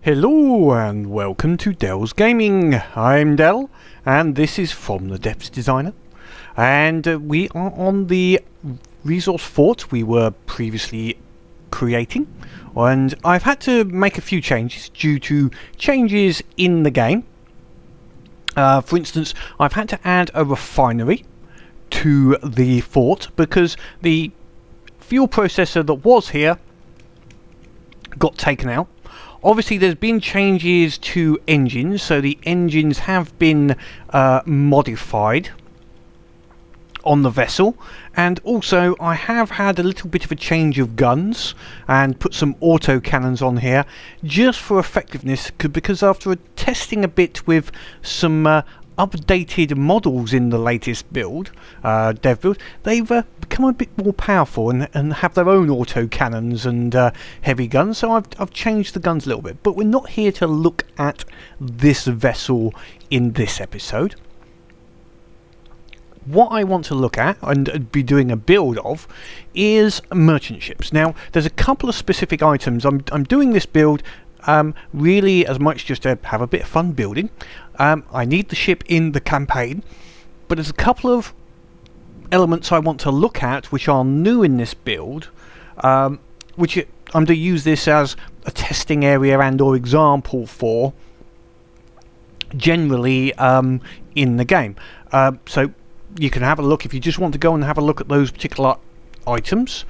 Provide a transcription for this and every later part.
Hello and welcome to Dell's Gaming. I'm Dell and this is from the Depths Designer, and we are on the resource fort we were previously creating, and I've had to make a few changes due to changes in the game. For instance, I've had to add a refinery to the fort because the fuel processor that was here got taken out. Obviously there's been changes to engines, so the engines have been modified on the vessel, and also I have had a little bit of a change of guns and put some auto cannons on here just for effectiveness, because after testing a bit with some updated models in the latest build, dev build, they've become a bit more powerful and have their own auto cannons and heavy guns, so I've changed the guns a little bit. But we're not here to look at this vessel in this episode. What I want to look at and be doing a build of is merchant ships. Now there's a couple of specific items. I'm doing this build really as much just to have a bit of fun building. I need the ship in the campaign, but there's a couple of elements I want to look at which are new in this build, which I'm going to use this as a testing area and or example for generally in the game. So you can have a look if you just want to go and have a look at those particular items.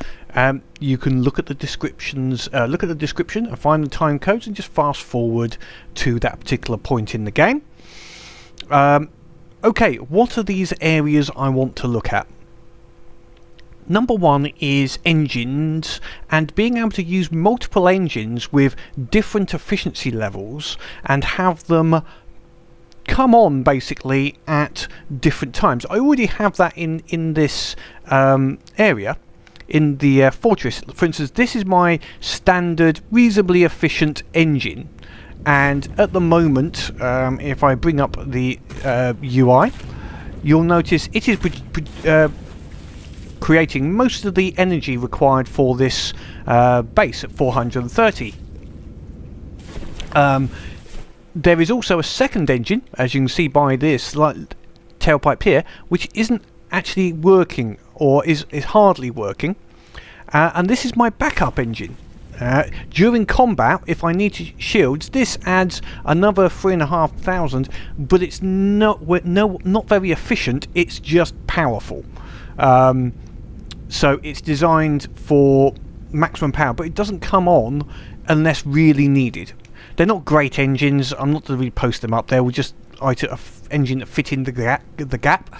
You can look at the descriptions, look at the description and find the time codes and just fast forward to that particular point in the game. Okay, what are these areas I want to look at? Number one is engines, and being able to use multiple engines with different efficiency levels and have them come on basically at different times. I already have that in this area. In the fortress, for instance, this is my standard reasonably efficient engine, and at the moment if I bring up the UI, you'll notice it is creating most of the energy required for this base at 430. There is also a second engine, as you can see by this tailpipe here, which isn't actually working, or is hardly working, and this is my backup engine. During combat, if I need to shields, this adds another 3,500, but it's not very efficient. It's just powerful. So it's designed for maximum power, but it doesn't come on unless really needed. They're not great engines. I'm not going to really post them up there. We'll just an engine that fit in the gap.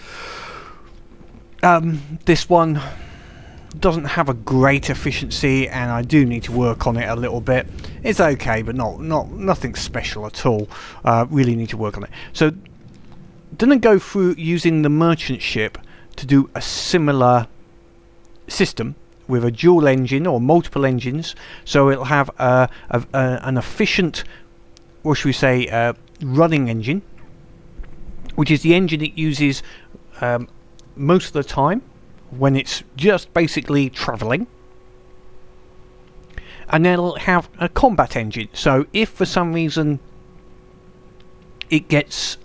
This one doesn't have a great efficiency, and I do need to work on it a little bit. It's okay, but nothing special at all. Really need to work on it. So didn't go through using the merchant ship to do a similar system with a dual engine or multiple engines, so it'll have an efficient, what should we say, running engine, which is the engine it uses most of the time when it's just basically travelling. And then it'll have a combat engine, so if for some reason it gets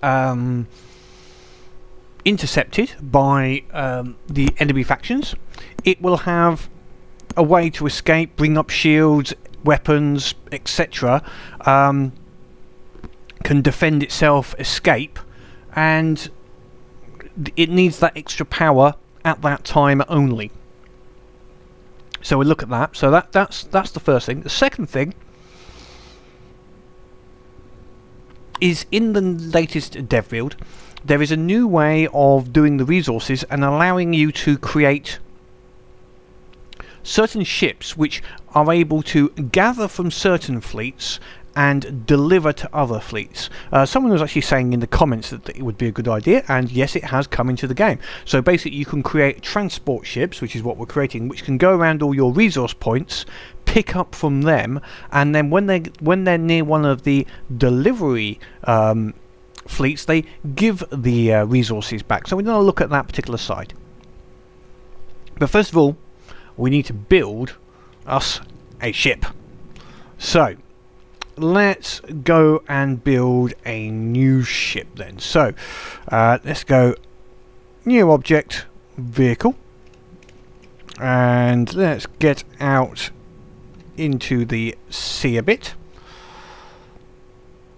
intercepted by the enemy factions, it will have a way to escape, bring up shields, weapons, etc. Can defend itself, escape, and it needs that extra power at that time only. So we look at that. So that's the first thing. The second thing is, in the latest dev build, there is a new way of doing the resources and allowing you to create certain ships which are able to gather from certain fleets and deliver to other fleets. Someone was actually saying in the comments that it would be a good idea, and yes, it has come into the game. So basically you can create transport ships, which is what we're creating, which can go around all your resource points, pick up from them, and then when they're near one of the delivery fleets, they give the resources back. So we're going to look at that particular side. But first of all, we need to build us a ship. So let's go and build a new ship then. So let's go new object, vehicle, and let's get out into the sea a bit.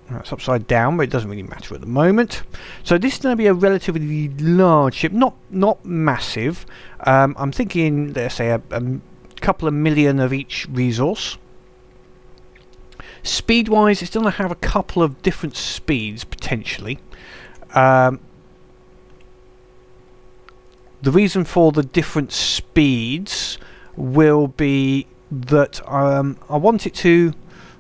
That's upside down, but it doesn't really matter at the moment. So this is going to be a relatively large ship, not massive. I'm thinking, let's say, a couple of million of each resource. Speed-wise, it's going to have a couple of different speeds, potentially. The reason for the different speeds will be that I want it to...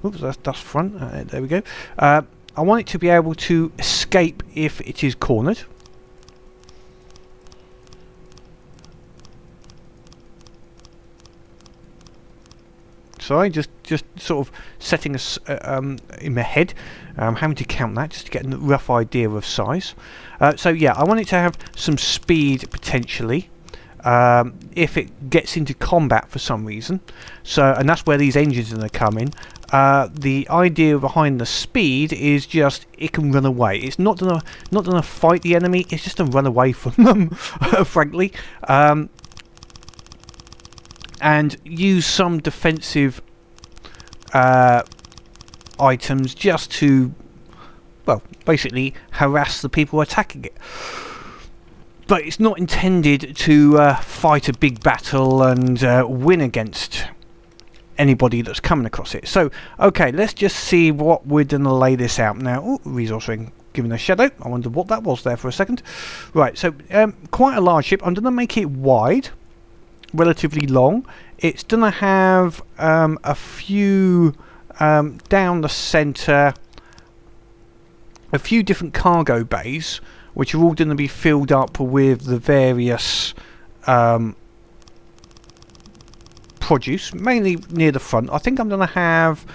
Oops, that's front. There we go. I want it to be able to escape if it is cornered. Sorry, just sort of setting us in my head, having to count that just to get a rough idea of size. So yeah, I want it to have some speed potentially. If it gets into combat for some reason, and that's where these engines are going to come in. The idea behind the speed is just it can run away. It's not gonna fight the enemy. It's just to run away from them, frankly, and use some defensive items just to, well, basically harass the people attacking it. But it's not intended to fight a big battle and win against anybody that's coming across it. So, okay, let's just see what we're going to lay this out now. Ooh, resource ring giving a shadow. I wonder what that was there for a second. Right, so quite a large ship. I'm going to make it wide, relatively long. It's going to have a few down the centre, a few different cargo bays, which are all going to be filled up with the various produce, mainly near the front. I think I'm going to have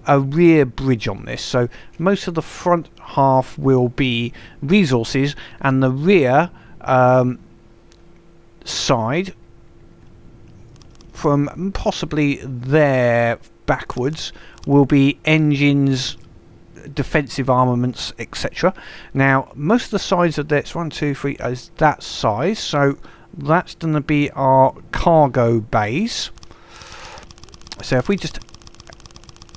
a rear bridge on this, so most of the front half will be resources, and the rear side, from possibly there backwards, will be engines, defensive armaments, etc. Now, most of the sides of this, 1, 2, 3, is that size, so that's going to be our cargo bays. So if we just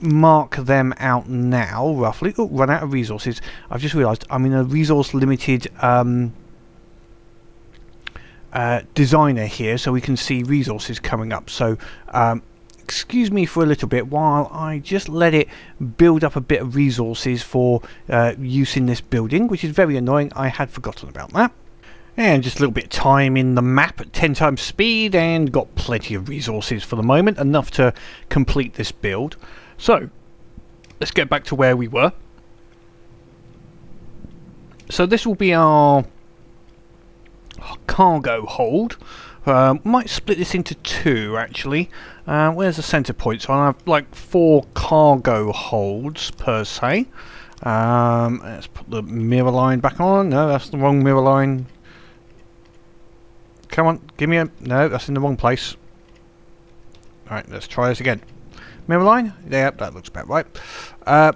mark them out now, roughly. Oh, run out of resources. I've just realised I'm in a resource limited designer here, so we can see resources coming up. So excuse me for a little bit while I just let it build up a bit of resources for use in this building, which is very annoying. I had forgotten about that. And just a little bit of time in the map at 10 times speed, and got plenty of resources for the moment, enough to complete this build. So let's get back to where we were. So this will be our cargo hold. Might split this into two actually. Where's the center point? So I have like 4 cargo holds per se. Let's put the mirror line back on. No, that's the wrong mirror line. Come on, give me a... No, that's in the wrong place. Alright, let's try this again. Mirror line? Yeah, that looks about right. I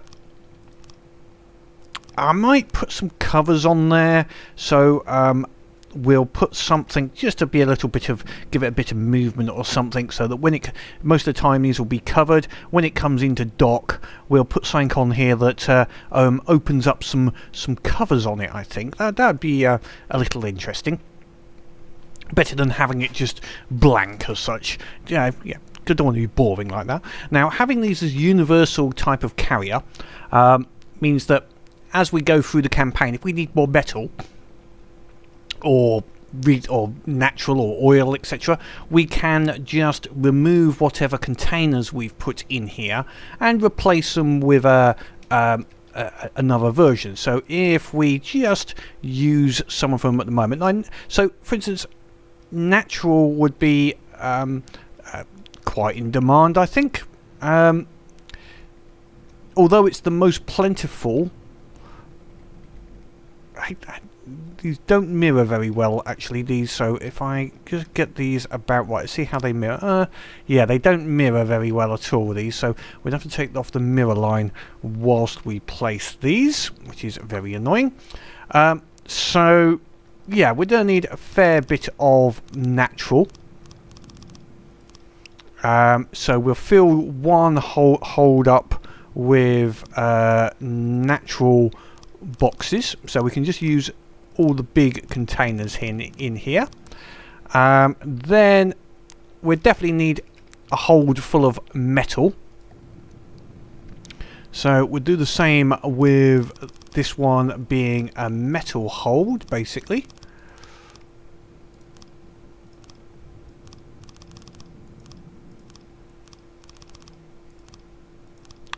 might put some covers on there, so we'll put something just to be a little bit of... give it a bit of movement or something, so that when it... most of the time these will be covered. When it comes into dock, we'll put something on here that opens up some covers on it, I think. That would be a little interesting. Better than having it just blank as such. Yeah, don't want to be boring like that. Now, having these as universal type of carrier means that as we go through the campaign, if we need more metal or natural or oil, etc., we can just remove whatever containers we've put in here and replace them with another version. So if we just use some of them at the moment, so for instance, natural would be quite in demand, I think. Although it's the most plentiful, these don't mirror very well actually, these. So if I just get these about right, see how they mirror. Yeah, they don't mirror very well at all, these. So we'd have to take off the mirror line whilst we place these, which is very annoying. So yeah, we're going to need a fair bit of natural. So we'll fill one hold up with natural boxes, so we can just use all the big containers in here. Then we definitely need a hold full of metal, so we'll do the same with this one being a metal hold basically.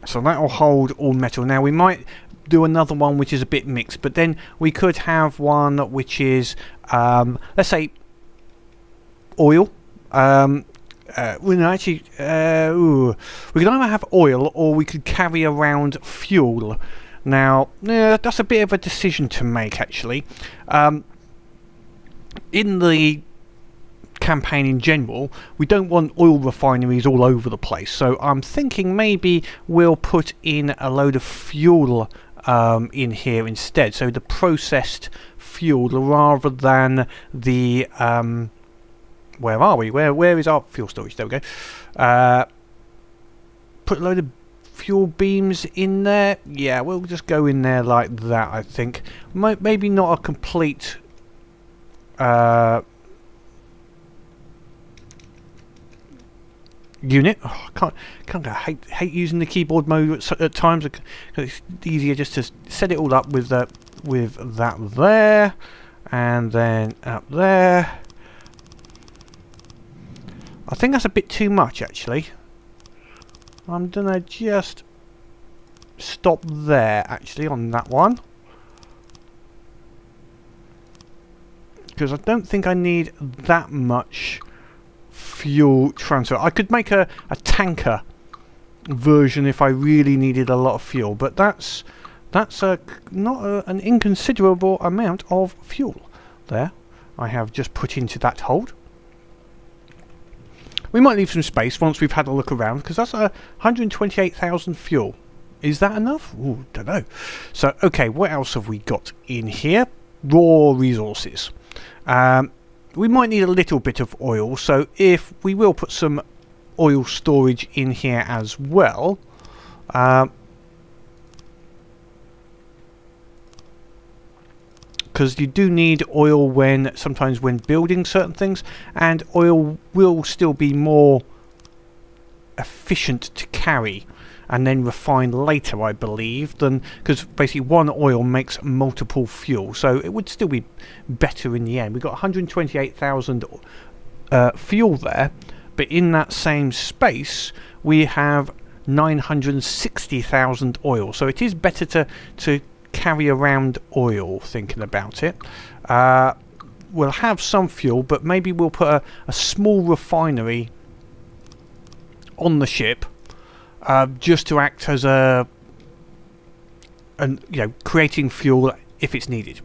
So that will hold all metal. Now we might do another one which is a bit mixed, but then we could have one which is let's say oil. We could either have oil or we could carry around fuel. Now that's a bit of a decision to make actually. In the campaign in general, we don't want oil refineries all over the place, so I'm thinking maybe we'll put in a load of fuel in here instead, so the processed fuel rather than the where are we? Where is our fuel storage? There we go. Put a load of fuel beams in there. Yeah, we'll just go in there like that, I think. Maybe not a complete unit. Oh, I hate using the keyboard mode at times. It's easier just to set it all up with that there, and then up there. I think that's a bit too much actually. I'm gonna just stop there actually on that one, because I don't think I need that much fuel transfer. I could make a tanker version if I really needed a lot of fuel, but that's not an inconsiderable amount of fuel there I have just put into that hold. We might leave some space once we've had a look around, because that's 128,000 fuel. Is that enough? Ooh, don't know. So okay, what else have we got in here? Raw resources. We might need a little bit of oil, so if we will put some oil storage in here as well. Because you do need oil sometimes when building certain things, and oil will still be more efficient to carry and then refine later, I believe, than, because basically one oil makes multiple fuel, so it would still be better in the end. We've got 128,000 fuel there, but in that same space we have 960,000 oil, so it is better to carry around oil, thinking about it. We'll have some fuel, but maybe we'll put a small refinery on the ship, just to act as creating fuel if it's needed.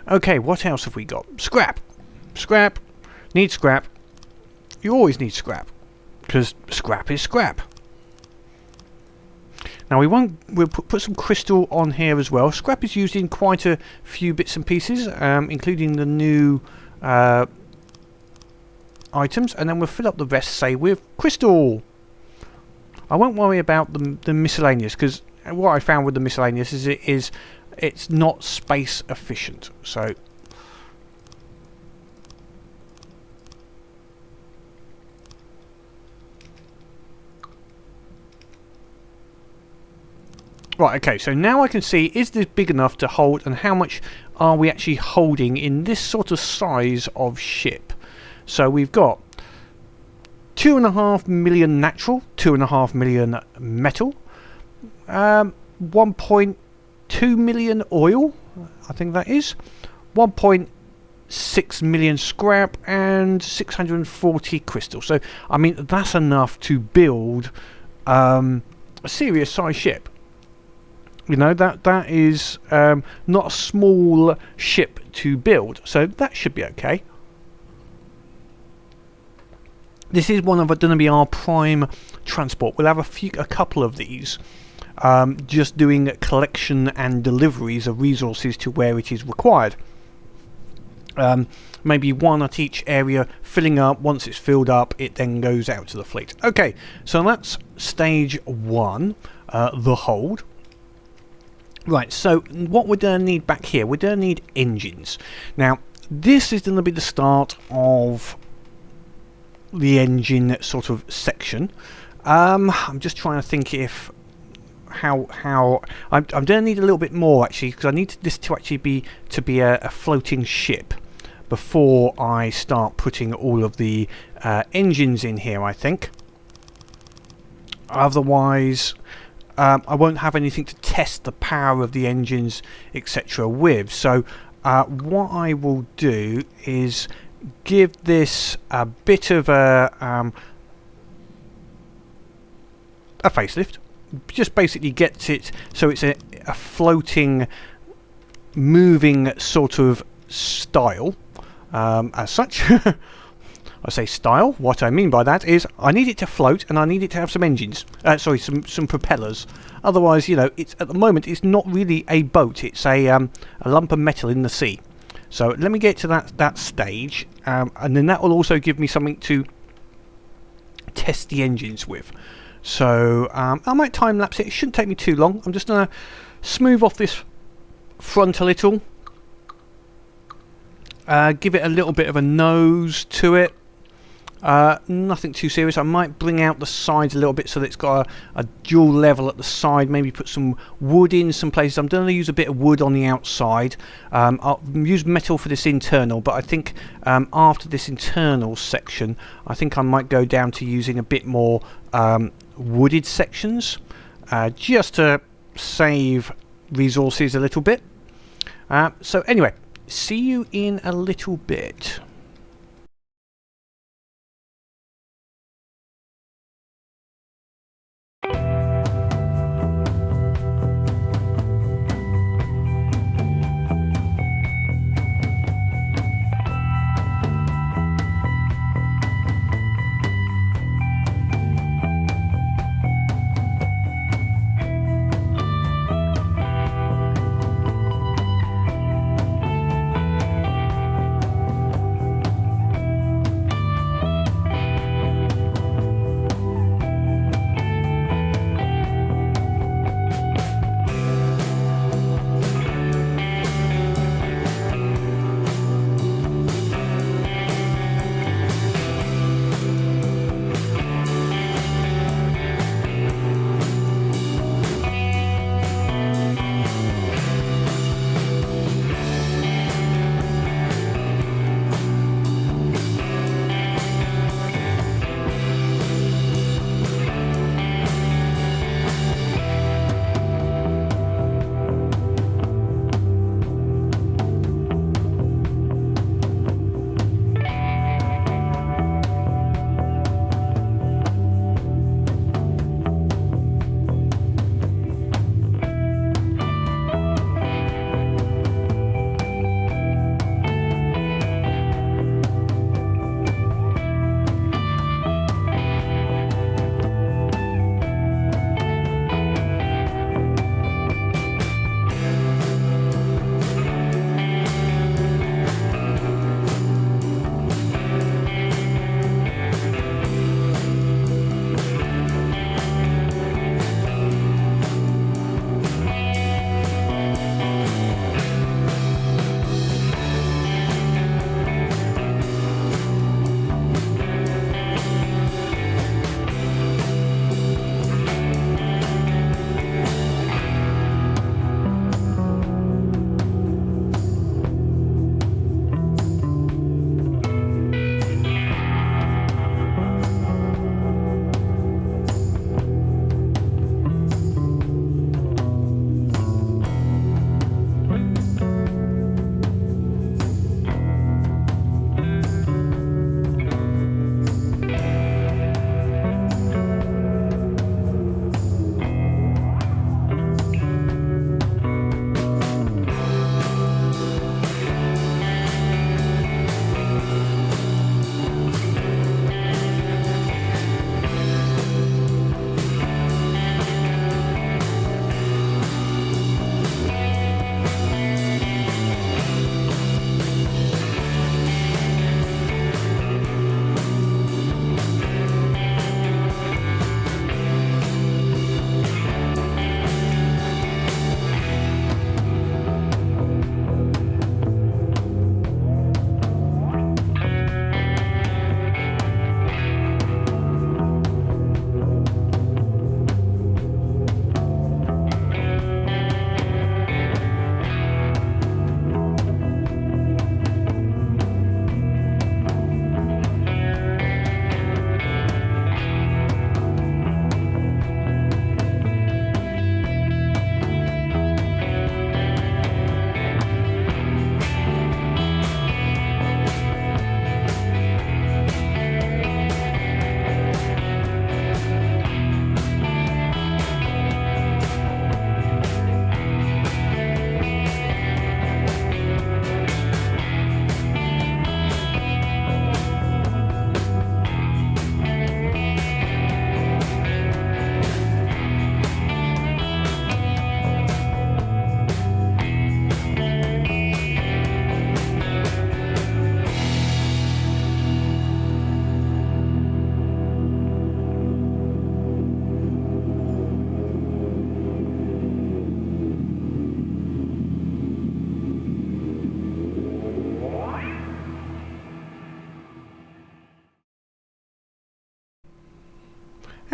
Okay, what else have we got? Scrap. Need scrap. You always need scrap, because scrap is scrap. Now we'll put some crystal on here as well. Scrap is used in quite a few bits and pieces, including the new items, and then we'll fill up the rest, say, with crystal. I won't worry about the miscellaneous, because what I found with the miscellaneous is it's not space efficient. So right, okay, so now I can see, is this big enough to hold, and how much are we actually holding in this sort of size of ship? So we've got 2.5 million natural, 2.5 million metal, 1.2 million oil, I think that is, 1.6 million scrap, and 640 crystal. So, I mean, that's enough to build a serious size ship. You know, that is not a small ship to build, so that should be okay. This is one of going to be our prime transport. We'll have a couple of these, just doing collection and deliveries of resources to where it is required. Maybe one at each area, filling up. Once it's filled up, it then goes out to the fleet. Okay, so that's stage 1, the hold. Right, so what we're going to need back here, we're going to need engines. Now, this is going to be the start of the engine sort of section. I'm just trying to think if how I'm going to need a little bit more actually, because I need this to actually be a floating ship before I start putting all of the engines in here, I think. Otherwise I won't have anything to test the power of the engines, etc. with. So what I will do is give this a bit of a facelift. Just basically gets it so it's a floating, moving sort of style. As such, I say style. What I mean by that is I need it to float and I need it to have some engines. Sorry, some propellers. Otherwise, you know, it's at the moment it's not really a boat. It's a lump of metal in the sea. So let me get to that stage, and then that will also give me something to test the engines with. So I might time lapse it. It shouldn't take me too long. I'm just going to smooth off this front a little. Give it a little bit of a nose to it. Nothing too serious. I might bring out the sides a little bit so that it's got a dual level at the side. Maybe put some wood in some places. I'm going to use a bit of wood on the outside. I'll use metal for this internal, but I think after this internal section, I think I might go down to using a bit more wooded sections, just to save resources a little bit. So anyway, see you in a little bit.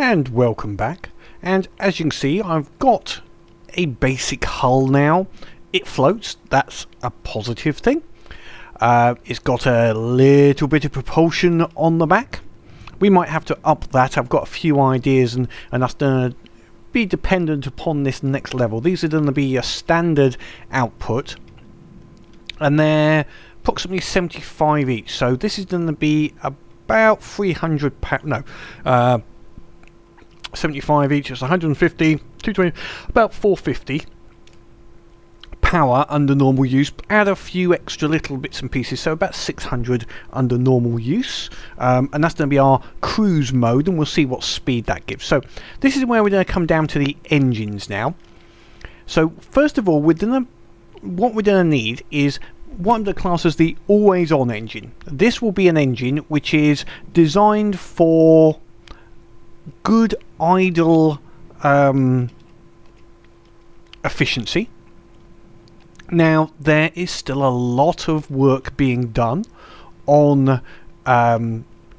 And welcome back. And as you can see, I've got a basic hull now. It floats, that's a positive thing. It's got a little bit of propulsion on the back. We might have to up that. I've got a few ideas, and that's going to be dependent upon this next level. These are going to be a standard output, and they're approximately 75 each. So this is going to be about 300 pounds. No, 75 each. It's 150, 220, about 450 power under normal use. Add a few extra little bits and pieces, so about 600 under normal use, and that's going to be our cruise mode, and we'll see what speed that gives. So this is where we're going to come down to the engines now. So first of all, what we're going to need is what I'm going to class as the always on engine. This will be an engine which is designed for good idle efficiency. Now, there is still a lot of work being done on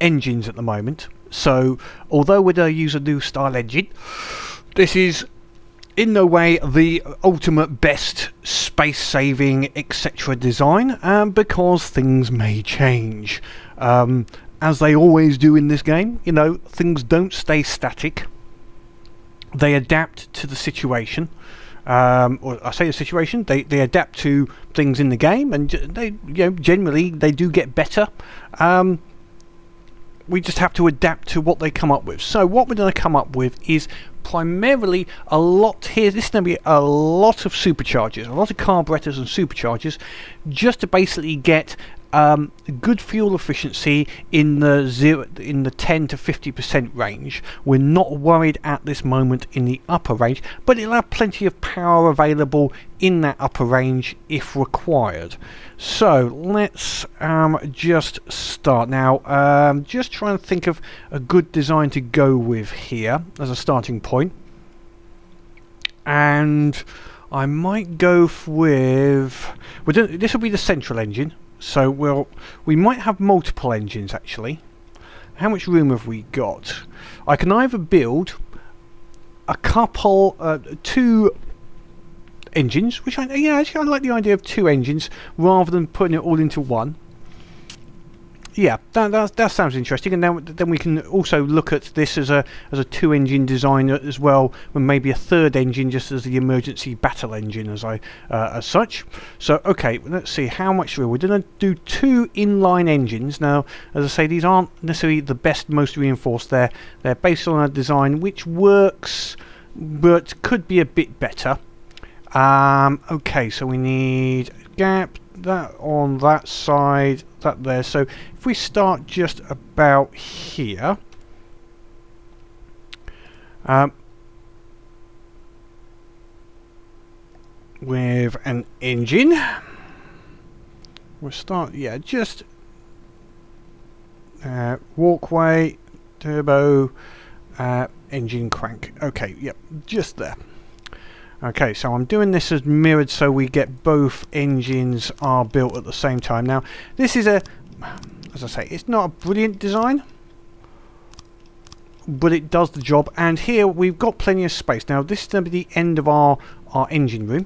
engines at the moment. So, although we're going to use a new style engine, this is in no way the ultimate best space-saving, etc. design, because things may change. As they always do in this game, you know, things don't stay static. They adapt to the situation. Or I say the situation, they adapt to things in the game, and they, you know, generally they do get better. We just have to adapt to what they come up with. So what we're going to come up with is primarily a lot here. This is going to be a lot of superchargers, a lot of carburetors and superchargers, just to basically get good fuel efficiency in the 10 to 50% range. We're not worried at this moment in the upper range, but it'll have plenty of power available in that upper range if required. So let's just start now. Just trying to think of a good design to go with here as a starting point, and I might go with this will be the central engine. So we might have multiple engines actually. How much room have we got? I can either build a couple, two engines, which actually I like the idea of two engines rather than putting it all into one. Yeah, that sounds interesting, and then we can also look at this as a two-engine design as well, with maybe a third engine just as the emergency battle engine as such. So okay, let's see how much we're going to do. Two inline engines. Now, as I say, these aren't necessarily the best, most reinforced. They're based on a design which works, but could be a bit better. Okay, so we need gap, that on that side, that there. So if we start just about here, with an engine, we'll start, just walkway, turbo, engine crank. Okay, yep, just there. Okay, so I'm doing this as mirrored so we get both engines are built at the same time. Now, this is as I say, it's not a brilliant design, but it does the job. And here we've got plenty of space. Now, this is going to be the end of our engine room.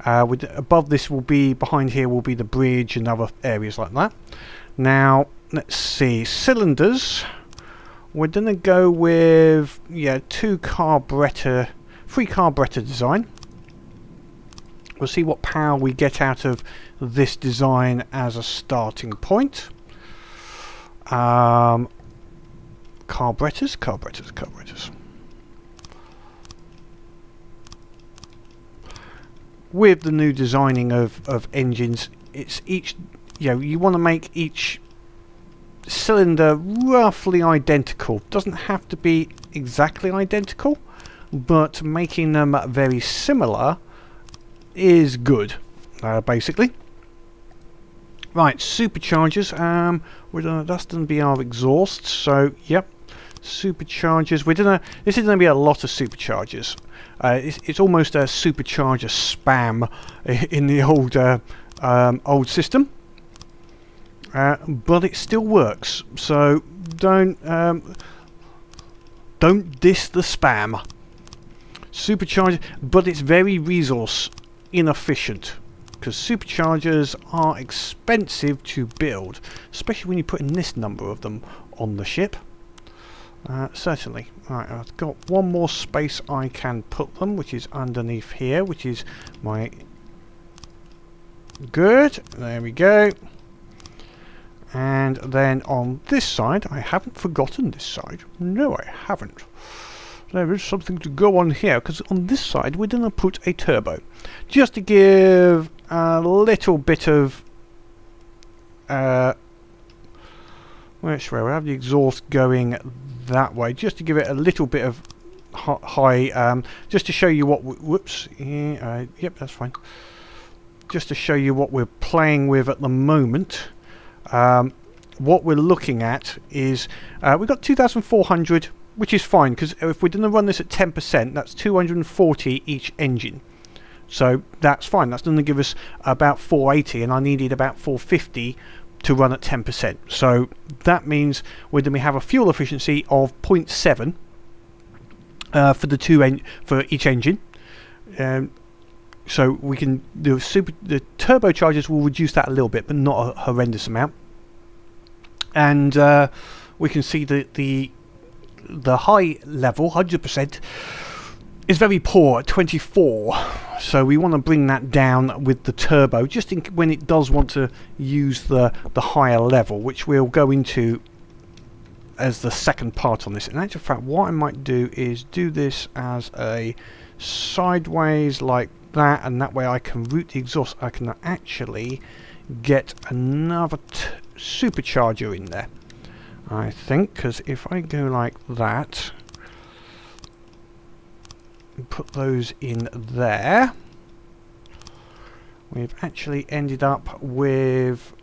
Above this will be, behind here will be the bridge and other areas like that. Now, let's see, cylinders. We're going to go with, three carburetor design. We'll see what power we get out of this design as a starting point. Carburetors. With the new designing of engines, it's each, you want to make each cylinder roughly identical. Doesn't have to be exactly identical, but making them very similar is good, basically. Right, superchargers. That's going to be our exhaust. So, yep, superchargers. This is going to be a lot of superchargers. It's almost a supercharger spam in the old system, but it still works. So don't don't diss the spam. Supercharger, but it's very resource inefficient because superchargers are expensive to build, especially when you put in this number of them on the ship. Certainly. Right, I've got one more space I can put them, which is underneath here, which is my... Good, there we go. And then on this side, I haven't forgotten this side. No, I haven't. There is something to go on here, because on this side we're going to put a turbo. Just to give a little bit of... where should we have the exhaust going that way, just to give it a little bit of high, just to show you what whoops, yeah, yep, that's fine. Just to show you what we're playing with at the moment. What we're looking at is we've got 2,400, which is fine, because if we're going to run this at 10%, that's 240 each engine. So that's fine. That's going to give us about 480, and I needed about 450 to run at 10%. So that means we're going to have a fuel efficiency of 0.7 for the for each engine. So we can the turbochargers will reduce that a little bit, but not a horrendous amount. And we can see the high level 100% is very poor at 24. So we want to bring that down with the turbo, just when it does want to use the higher level, which we'll go into as the second part on this. In actual fact, what I might do is do this as a sideways like that, and that way I can route the exhaust. I can actually get another supercharger in there, I think, because if I go like that, put those in there, we've actually ended up with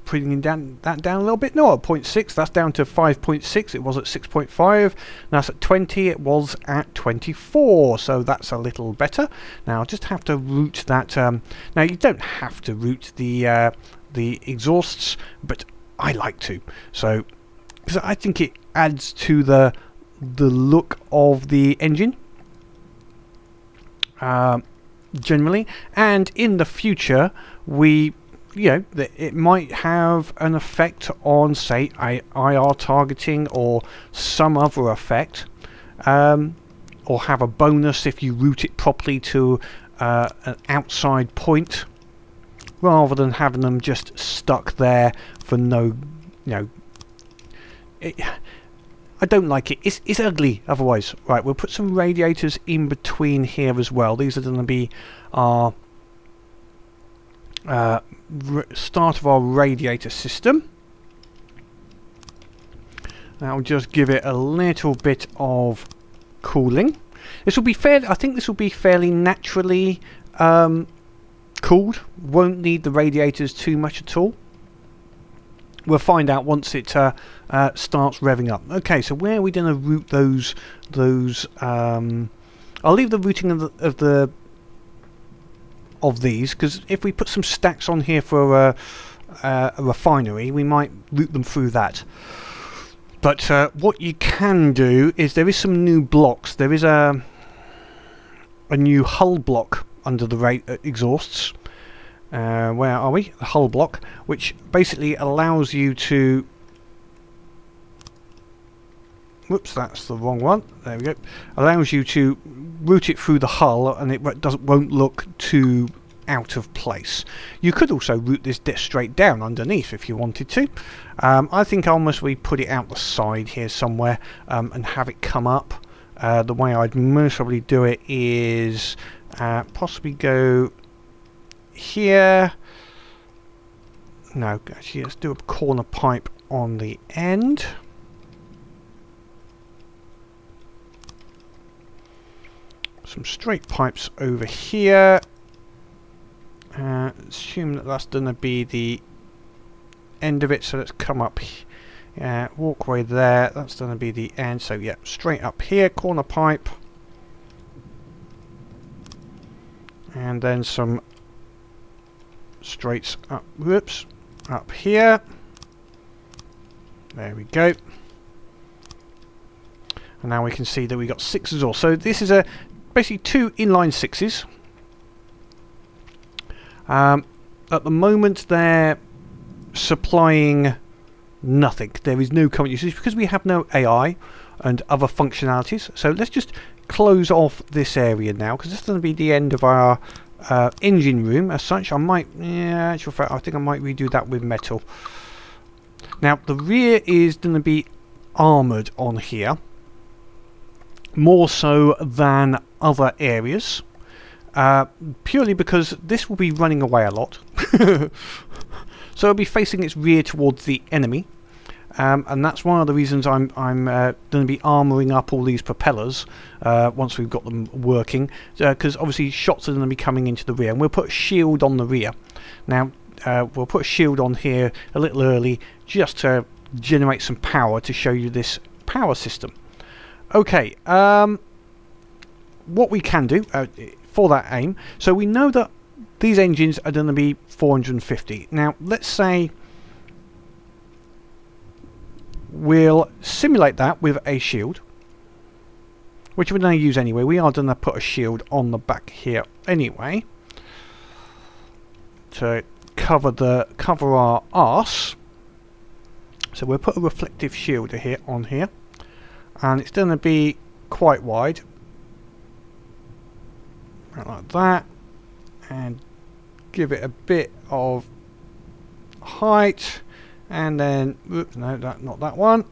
putting that down a little bit. No, at 0.6, that's down to 5.6. It was at 6.5. Now it's at 20. It was at 24. So that's a little better. Now I'll just have to route that. Now you don't have to route the exhausts, but I like to. So because I think it adds to the look of the engine. Generally, and in the future it might have an effect on, say, IR targeting or some other effect, or have a bonus if you route it properly to an outside point, rather than having them just stuck there for no, I don't like it. It's ugly otherwise. Right, we'll put some radiators in between here as well. These are going to be our start of our radiator system. That'll just give it a little bit of cooling. This will be I think this will be fairly naturally cooled. Won't need the radiators too much at all. We'll find out once it starts revving up. Okay, so where are we going to route those? I'll leave the routing of these, because if we put some stacks on here for a refinery, we might route them through that. But what you can do is there is some new blocks. There is a new hull block under the exhausts. Where are we? The hull block, which basically allows you to... Whoops, that's the wrong one. There we go. Allows you to route it through the hull, and it won't look too out of place. You could also route this straight down underneath if you wanted to. I think almost we put it out the side here somewhere, and have it come up. The way I'd most probably do it is possibly go here. No, actually let's do a corner pipe on the end. Some straight pipes over here. Assume that that's going to be the end of it, so let's come up walkway there, that's going to be the end. So yeah, straight up here, corner pipe, and then some straights up, whoops, up here. There we go. And now we can see that we got 6 as well. So this is basically 2 inline 6s. At the moment they're supplying nothing. There is no current usage because we have no AI and other functionalities. So let's just close off this area now, because this is going to be the end of our engine room as such. I might, yeah, actual fact, I think I might redo that with metal. Now the rear is going to be armoured on here, more so than other areas, purely because this will be running away a lot. So it'll be facing its rear towards the enemy, and that's one of the reasons I'm going to be armouring up all these propellers once we've got them working, because obviously shots are going to be coming into the rear, and we'll put a shield on the rear. Now we'll put a shield on here a little early just to generate some power to show you this power system. Okay, what we can do for that aim, so we know that these engines are going to be 450. Now let's say we'll simulate that with a shield, which we're going to use anyway. We are going to put a shield on the back here anyway to cover our arse. So we'll put a reflective shield here on here, and it's going to be quite wide, like that, and give it a bit of height, and then oops, no, not that one,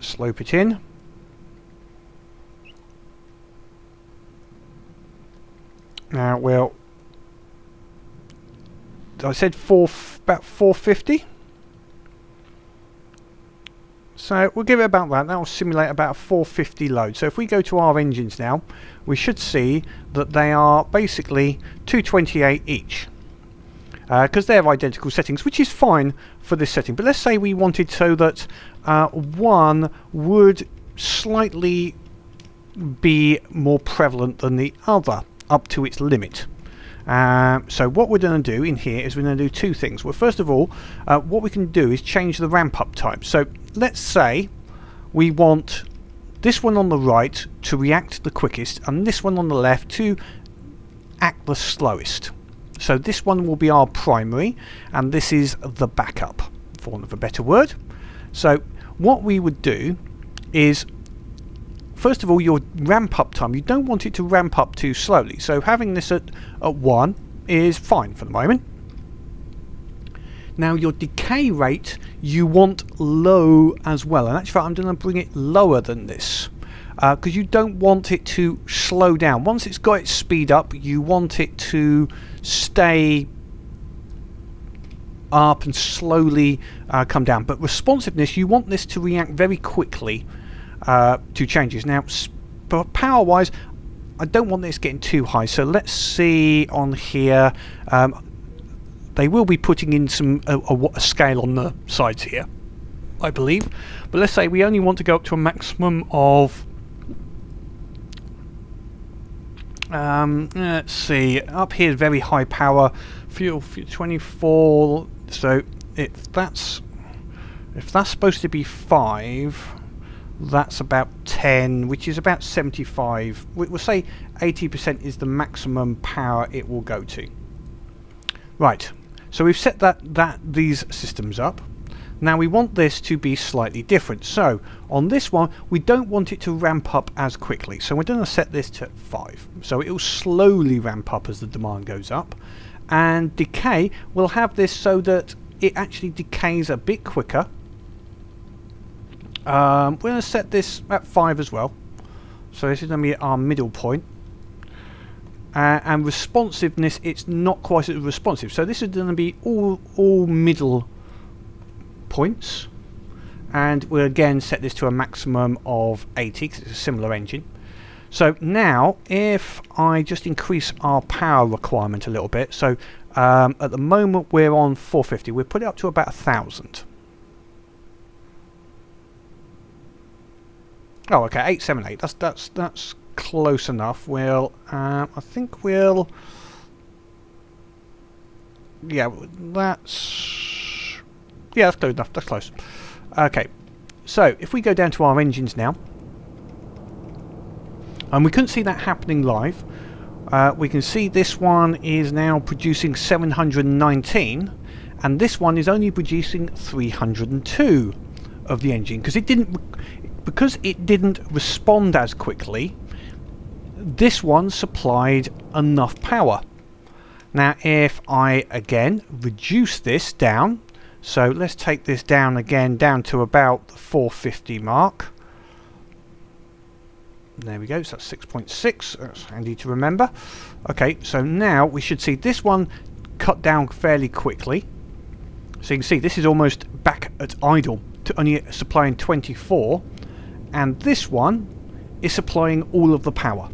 slope it in. Now well, I said about 450, so we'll give it about that. That will simulate about a 450 load. So if we go to our engines now, we should see that they are basically 228 each, because they're identical settings, which is fine for this setting. But let's say we wanted so that one would slightly be more prevalent than the other up to its limit. So what we're going to do in here is we're going to do 2 things. Well, first of all, what we can do is change the ramp up time. So let's say we want this one on the right to react the quickest and this one on the left to act the slowest. So this one will be our primary and this is the backup, for want of a better word. So what we would do is, first of all, your ramp up time, you don't want it to ramp up too slowly. So having this at 1 is fine for the moment. Now your decay rate you want low as well, and actually I'm going to bring it lower than this because you don't want it to slow down. Once it's got its speed up, you want it to stay up and slowly come down. But responsiveness, you want this to react very quickly to changes. Now power wise, I don't want this getting too high, so let's see on here. They will be putting in some a scale on the sides here, I believe, but let's say we only want to go up to a maximum of let's see, up here is very high power, fuel 24, so if that's supposed to be 5, that's about 10, which is about 75. We'll say 80% is the maximum power it will go to. Right, so we've set these systems up. Now we want this to be slightly different. So on this one, we don't want it to ramp up as quickly. So we're going to set this to 5. So it will slowly ramp up as the demand goes up. And decay, we'll have this so that it actually decays a bit quicker. We're going to set this at 5 as well. So this is going to be our middle point. And responsiveness, it's not quite as responsive. So this is going to be all middle points. And we'll again set this to a maximum of 80 because it's a similar engine. So now if I just increase our power requirement a little bit. So at the moment we're on 450. We'll put it up to about 1,000. Oh, okay, 878. That's close enough. We'll, I think we'll, yeah, that's close enough. That's close. Okay, so if we go down to our engines now, And we couldn't see that happening live. We can see this one is now producing 719, and this one is only producing 302 of the engine because it didn't respond as quickly. This one supplied enough power. Now if I again reduce this down, so let's take this down again, down to about the 450 mark. There we go, so that's 6.6, that's handy to remember. Okay, so now we should see this one cut down fairly quickly. So you can see this is almost back at idle, to only supplying 24, and this one is supplying all of the power.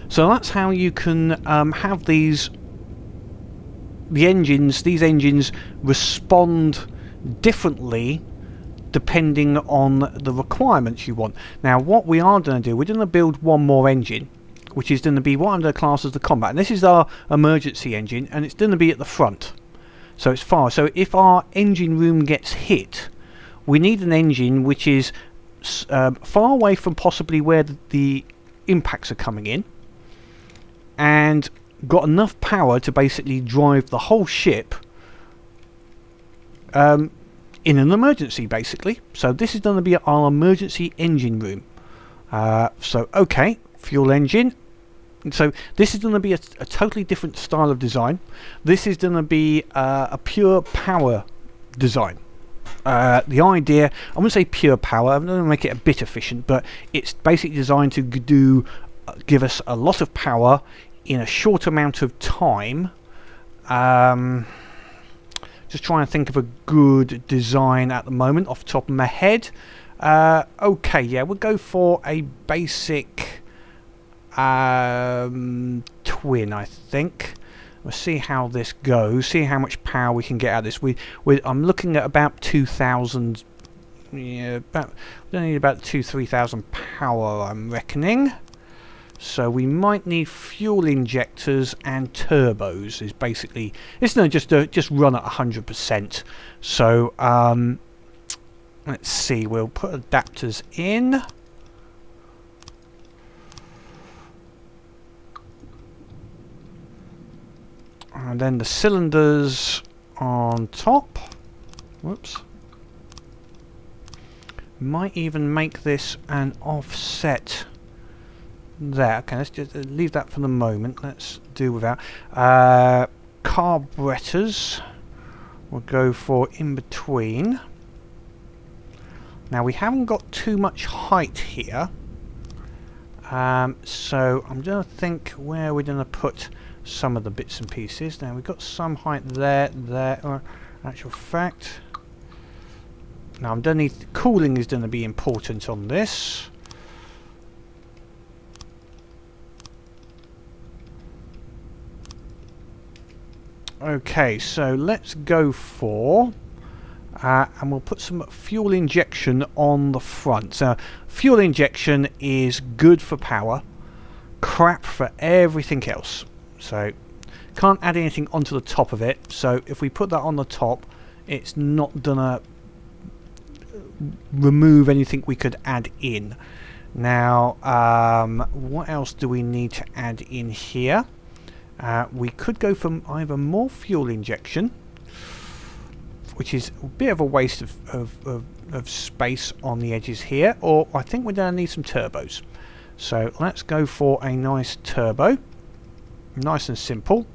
So that's how you can have these engines respond differently depending on the requirements you want. Now what we are going to do, we're going to build one more engine, which is going to be what I'm going to class as the combat. And this is our emergency engine, and it's going to be at the front. So it's far. So if our engine room gets hit, we need an engine which is far away from possibly where the impacts are coming in, and got enough power to basically drive the whole ship in an emergency, basically. So this is going to be our emergency engine room. So okay, fuel engine. So this is going to be a totally different style of design. This is going to be a pure power design. The idea, I wouldn't say pure power, I'm going to make it a bit efficient, but it's basically designed to give us a lot of power in a short amount of time. Just trying to think of a good design at the moment off the top of my head. Okay, yeah, we'll go for a basic twin, I think. We'll see how this goes, see how much power we can get out of this. I'm looking at about 2,000, yeah, we need about 2,000-3,000 power, I'm reckoning. So we might need fuel injectors and turbos. Is basically, it's not just run at 100%. So let's see, we'll put adapters in. And then the cylinders on top. Whoops. Might even make this an offset there. Okay, let's just leave that for the moment. Let's do without. Carburetors. We'll go for in between. Now we haven't got too much height here. So I'm going to think where we're going to put some of the bits and pieces. Now we've got some height there, actual fact. Now I'm going to need, cooling is going to be important on this. Okay, so let's go for and we'll put some fuel injection on the front. So fuel injection is good for power, crap for everything else. So can't add anything onto the top of it. So if we put that on the top, it's not gonna remove anything we could add in. Now what else do we need to add in here? We could go for either more fuel injection, which is a bit of a waste of space on the edges here, or I think we're going to need some turbos. So let's go for a nice turbo, nice and simple.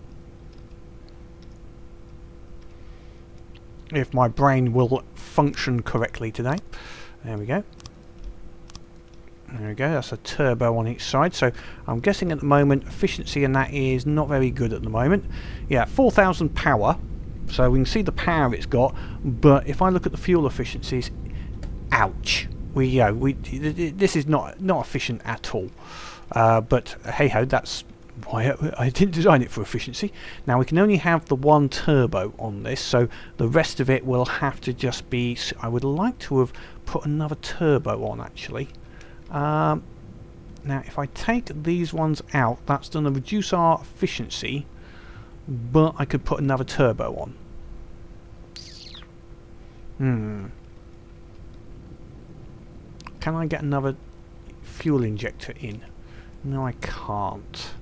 If my brain will function correctly today. There we go. There we go, that's a turbo on each side. So I'm guessing at the moment efficiency in that is not very good at the moment. Yeah, 4,000 power. So we can see the power it's got, but if I look at the fuel efficiencies, ouch. This is not efficient at all. But hey ho, that's why I didn't design it for efficiency. Now we can only have the one turbo on this, so the rest of it will have to just be. I would like to have put another turbo on actually. Now if I take these ones out, that's going to reduce our efficiency, but I could put another turbo on. Can I get another fuel injector in? No, I can't.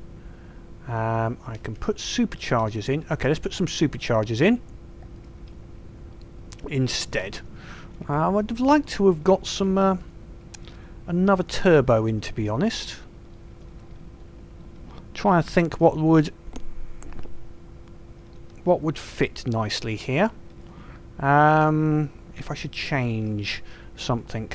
I can put superchargers in. Okay, let's put some superchargers in instead. I'd have liked to have got some another turbo in, to be honest. Try and think what would fit nicely here. If I should change something.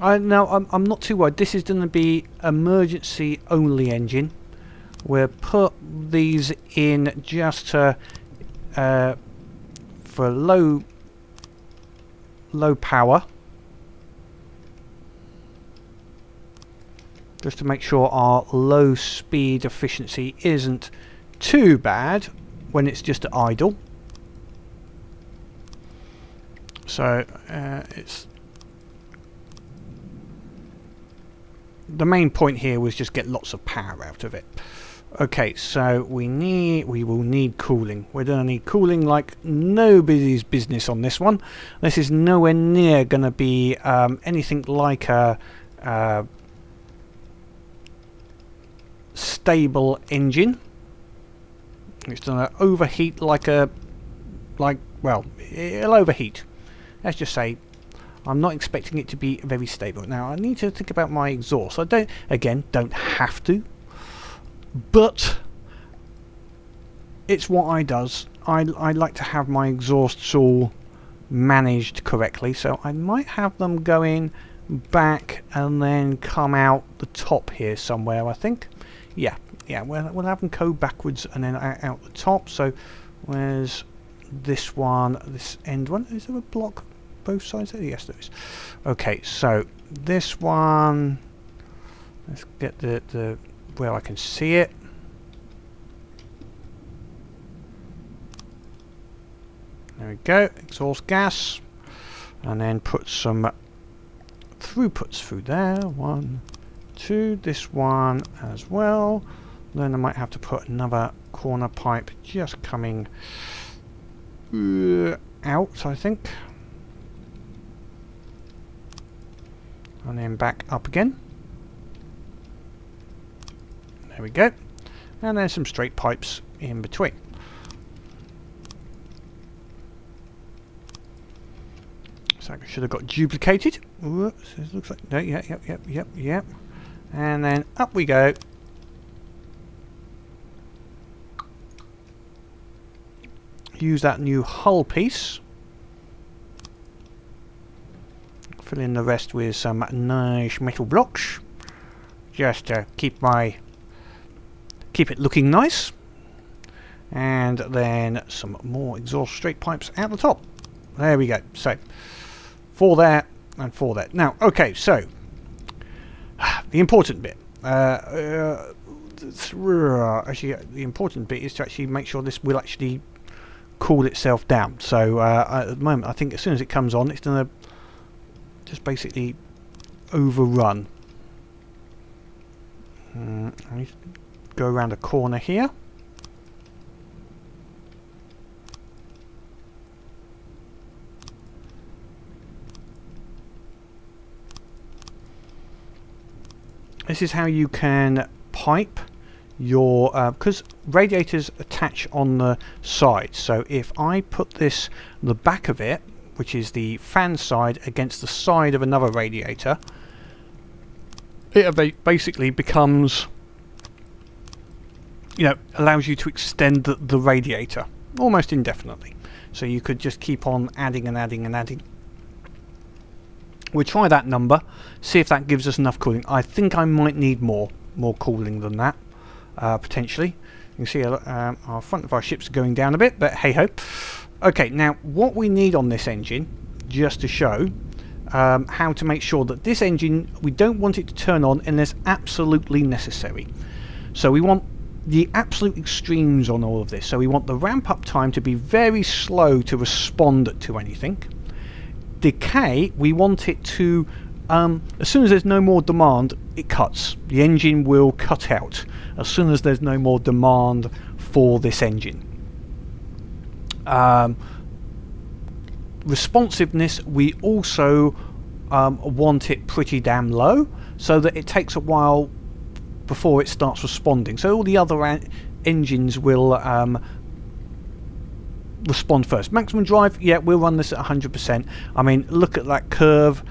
I'm not too worried. This is going to be emergency only engine. We'll put these in just for low power, just to make sure our low speed efficiency isn't too bad when it's just idle. So it's the main point here was just get lots of power out of it. Okay, so we will need cooling. We're going to need cooling like nobody's business on this one. This is nowhere near going to be anything like a stable engine. It's going to overheat well, it'll overheat. Let's just say I'm not expecting it to be very stable. Now I need to think about my exhaust. I don't have to, but it's what I does. I like to have my exhausts all managed correctly, so I might have them going back and then come out the top here somewhere, I think. Yeah, we'll have them go backwards and then out the top. So where's this one, this end one? Is there a block both sides there? Yes, there is. Okay, so this one, let's get the where I can see it. There we go, exhaust gas, and then put some throughputs through there. 1, 2, this one as well. Then I might have to put another corner pipe just coming out, I think. And then back up again. There we go. And then some straight pipes in between. So I should have got duplicated. Whoops, it looks like no, yep. And then up we go. Use that new hull piece. Fill in the rest with some nice metal blocks, just to keep it looking nice. And then some more exhaust straight pipes out the top. There we go. So 4 there and 4 there. Now, okay, so the important bit. Actually, the important bit is to actually make sure this will actually cool itself down. So at the moment, I think as soon as it comes on, it's going to just basically overrun. I need to go around a corner here. This is how you can pipe your because radiators attach on the side. So if I put this, the back of it, which is the fan side, against the side of another radiator, it basically becomes, allows you to extend the radiator almost indefinitely. So you could just keep on adding and adding and adding. We'll try that number, see if that gives us enough cooling. I think I might need more cooling than that, potentially. You can see our front of our ship's going down a bit, but hey ho. Okay, now what we need on this engine, just to show how to make sure that this engine, we don't want it to turn on unless absolutely necessary. So we want the absolute extremes on all of this. So we want the ramp up time to be very slow to respond to anything. Decay, we want it to, as soon as there's no more demand, it cuts. The engine will cut out as soon as there's no more demand for this engine. responsiveness, we also want it pretty damn low, so that it takes a while before it starts responding. So all the other engines will respond first. Maximum drive, yeah, we'll run this at 100%. I mean, look at that curve.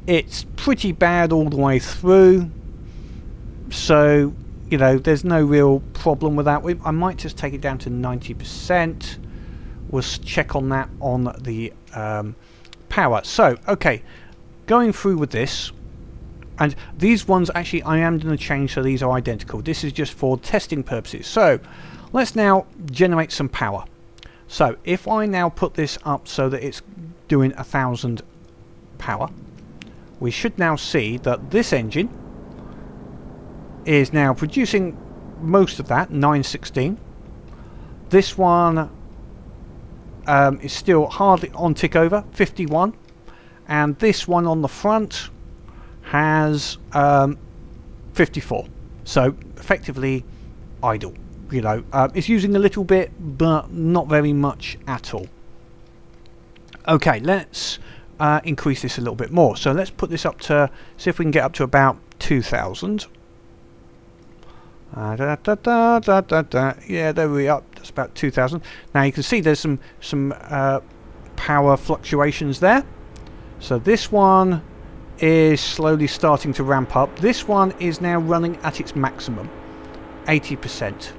It's pretty bad all the way through. So, you know, there's no real problem with that. I might just take it down to 90%. We'll check on that on the power. So, okay, going through with this. And these ones, actually, I am going to change so these are identical. This is just for testing purposes. So, let's now generate some power. So, if I now put this up so that it's doing 1,000 power, we should now see that this engine is now producing most of that, 916. This one is still hardly on tick over, 51. And this one on the front has 54. So effectively idle. You know, it's using a little bit, but not very much at all. Okay, let's increase this a little bit more. So let's put this up to, see if we can get up to about 2,000. Yeah, there we are. That's about 2,000. Now you can see there's some power fluctuations there. So this one is slowly starting to ramp up. This one is now running at its maximum, 80%.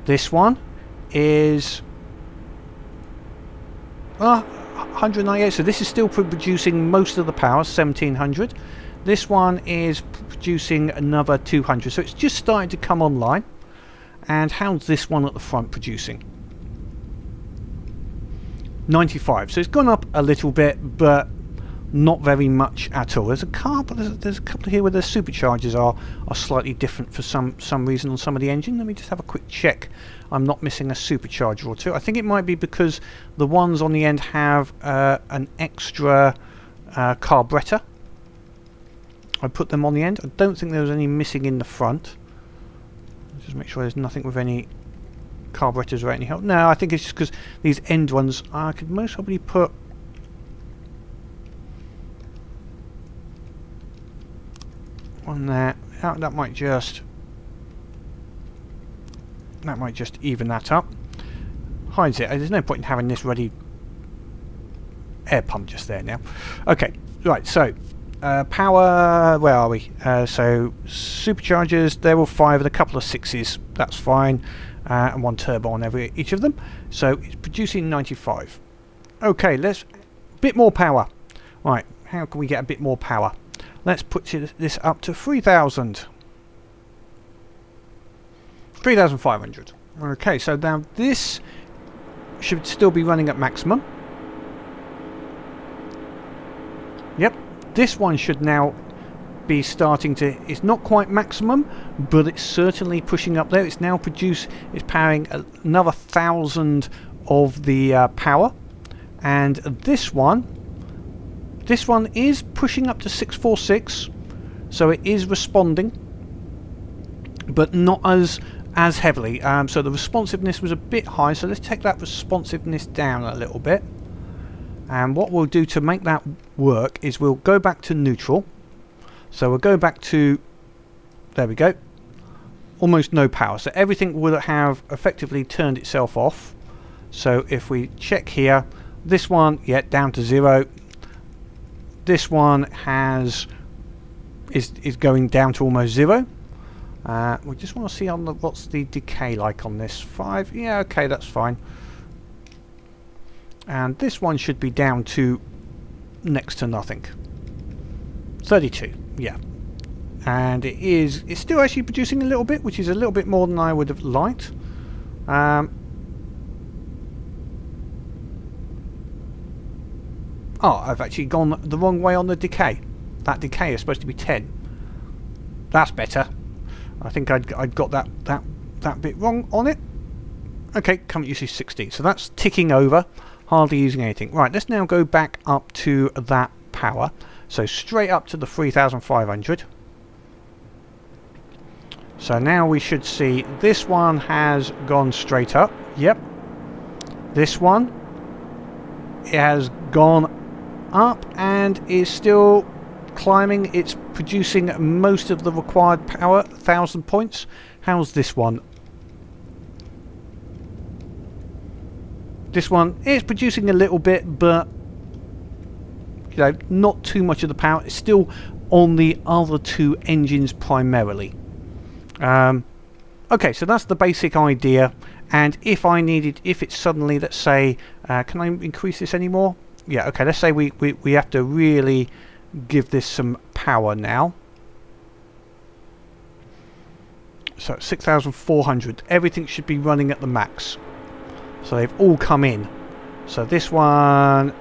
This one is 198. So this is still producing most of the power, 1,700. This one is producing another 200. So it's just starting to come online. And how's this one at the front producing? 95. So it's gone up a little bit, but not very much at all. There's a car, but there's a couple here where the superchargers are slightly different for some reason on some of the engine. Let me just have a quick check. I'm not missing a supercharger or two. I think it might be because the ones on the end have an extra carburetor. I put them on the end. I don't think there was any missing in the front. Just make sure there's nothing with any carburetors or any help. No, I think it's just because these end ones, I could most probably put on there. That might just even that up. Hides it. There's no point in having this ready air pump just there now. Okay, right, so power, where are we? So superchargers, they're all 5 and a couple of 6s, that's fine, and 1 turbo on each of them. So it's producing 95. Okay, let's a bit more power. Right, how can we get a bit more power? Let's put this up to 3,000. 3,500. Okay, so now this should still be running at maximum. Yep, this one should now be starting to, it's not quite maximum, but it's certainly pushing up there. It's now it's powering another 1,000 of the power. And this one is pushing up to 646, so it is responding, but not as heavily. So the responsiveness was a bit high, so let's take that responsiveness down a little bit. And what we'll do to make that work is we'll go back to neutral. So we'll go back to, there we go, almost no power. So everything will have effectively turned itself off. So if we check here, this one, yeah, down to 0. This one is going down to almost 0. We just want to see on what's the decay like on this. 5, yeah, okay, that's fine. And this one should be down to next to nothing. 32, yeah. And it's still actually producing a little bit, which is a little bit more than I would have liked. Oh, I've actually gone the wrong way on the decay. That decay is supposed to be 10. That's better. I think I'd got that bit wrong on it. Okay, current usage 16. So that's ticking over, hardly using anything. Right, let's now go back up to that power. So straight up to the 3,500. So now we should see this one has gone straight up. Yep. This one it has gone up and is still climbing. It's producing most of the required power, 1,000 points. How's this one? This one is producing a little bit, but you know, not too much of the power. It's still on the other two engines primarily. Okay, so that's the basic idea. And if it's suddenly, let's say, can I increase this anymore? Yeah, okay, let's say we have to really give this some power now. So 6,400, everything should be running at the max. So they've all come in. So this one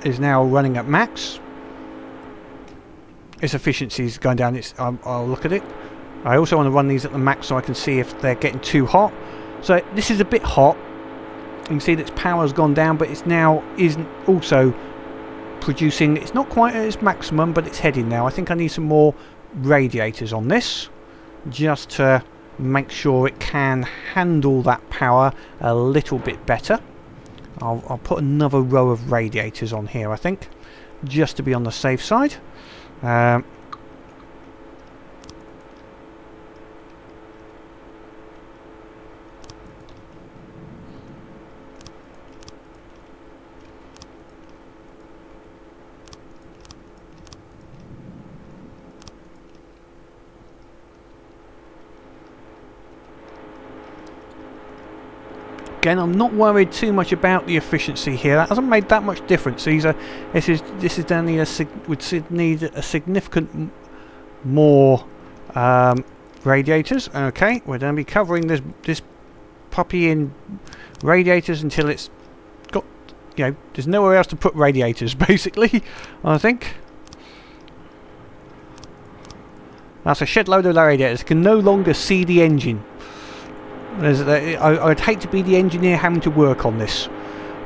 is now running at max. Its efficiency is going down. I'll look at it. I also want to run these at the max so I can see if they're getting too hot. So this is a bit hot. You can see that its power has gone down, but it's now isn't also producing. It's not quite at its maximum, but it's heading now. I think I need some more radiators on this, just to make sure it can handle that power a little bit better. I'll put another row of radiators on here, I think, just to be on the safe side. Again, I'm not worried too much about the efficiency here. That hasn't made that much difference. This is only would need a significant more radiators. Okay, we're going to be covering this puppy in radiators until it's got, you know, there's nowhere else to put radiators. Basically, I think that's a shed load of radiators. Can no longer see the engine. I'd hate to be the engineer having to work on this,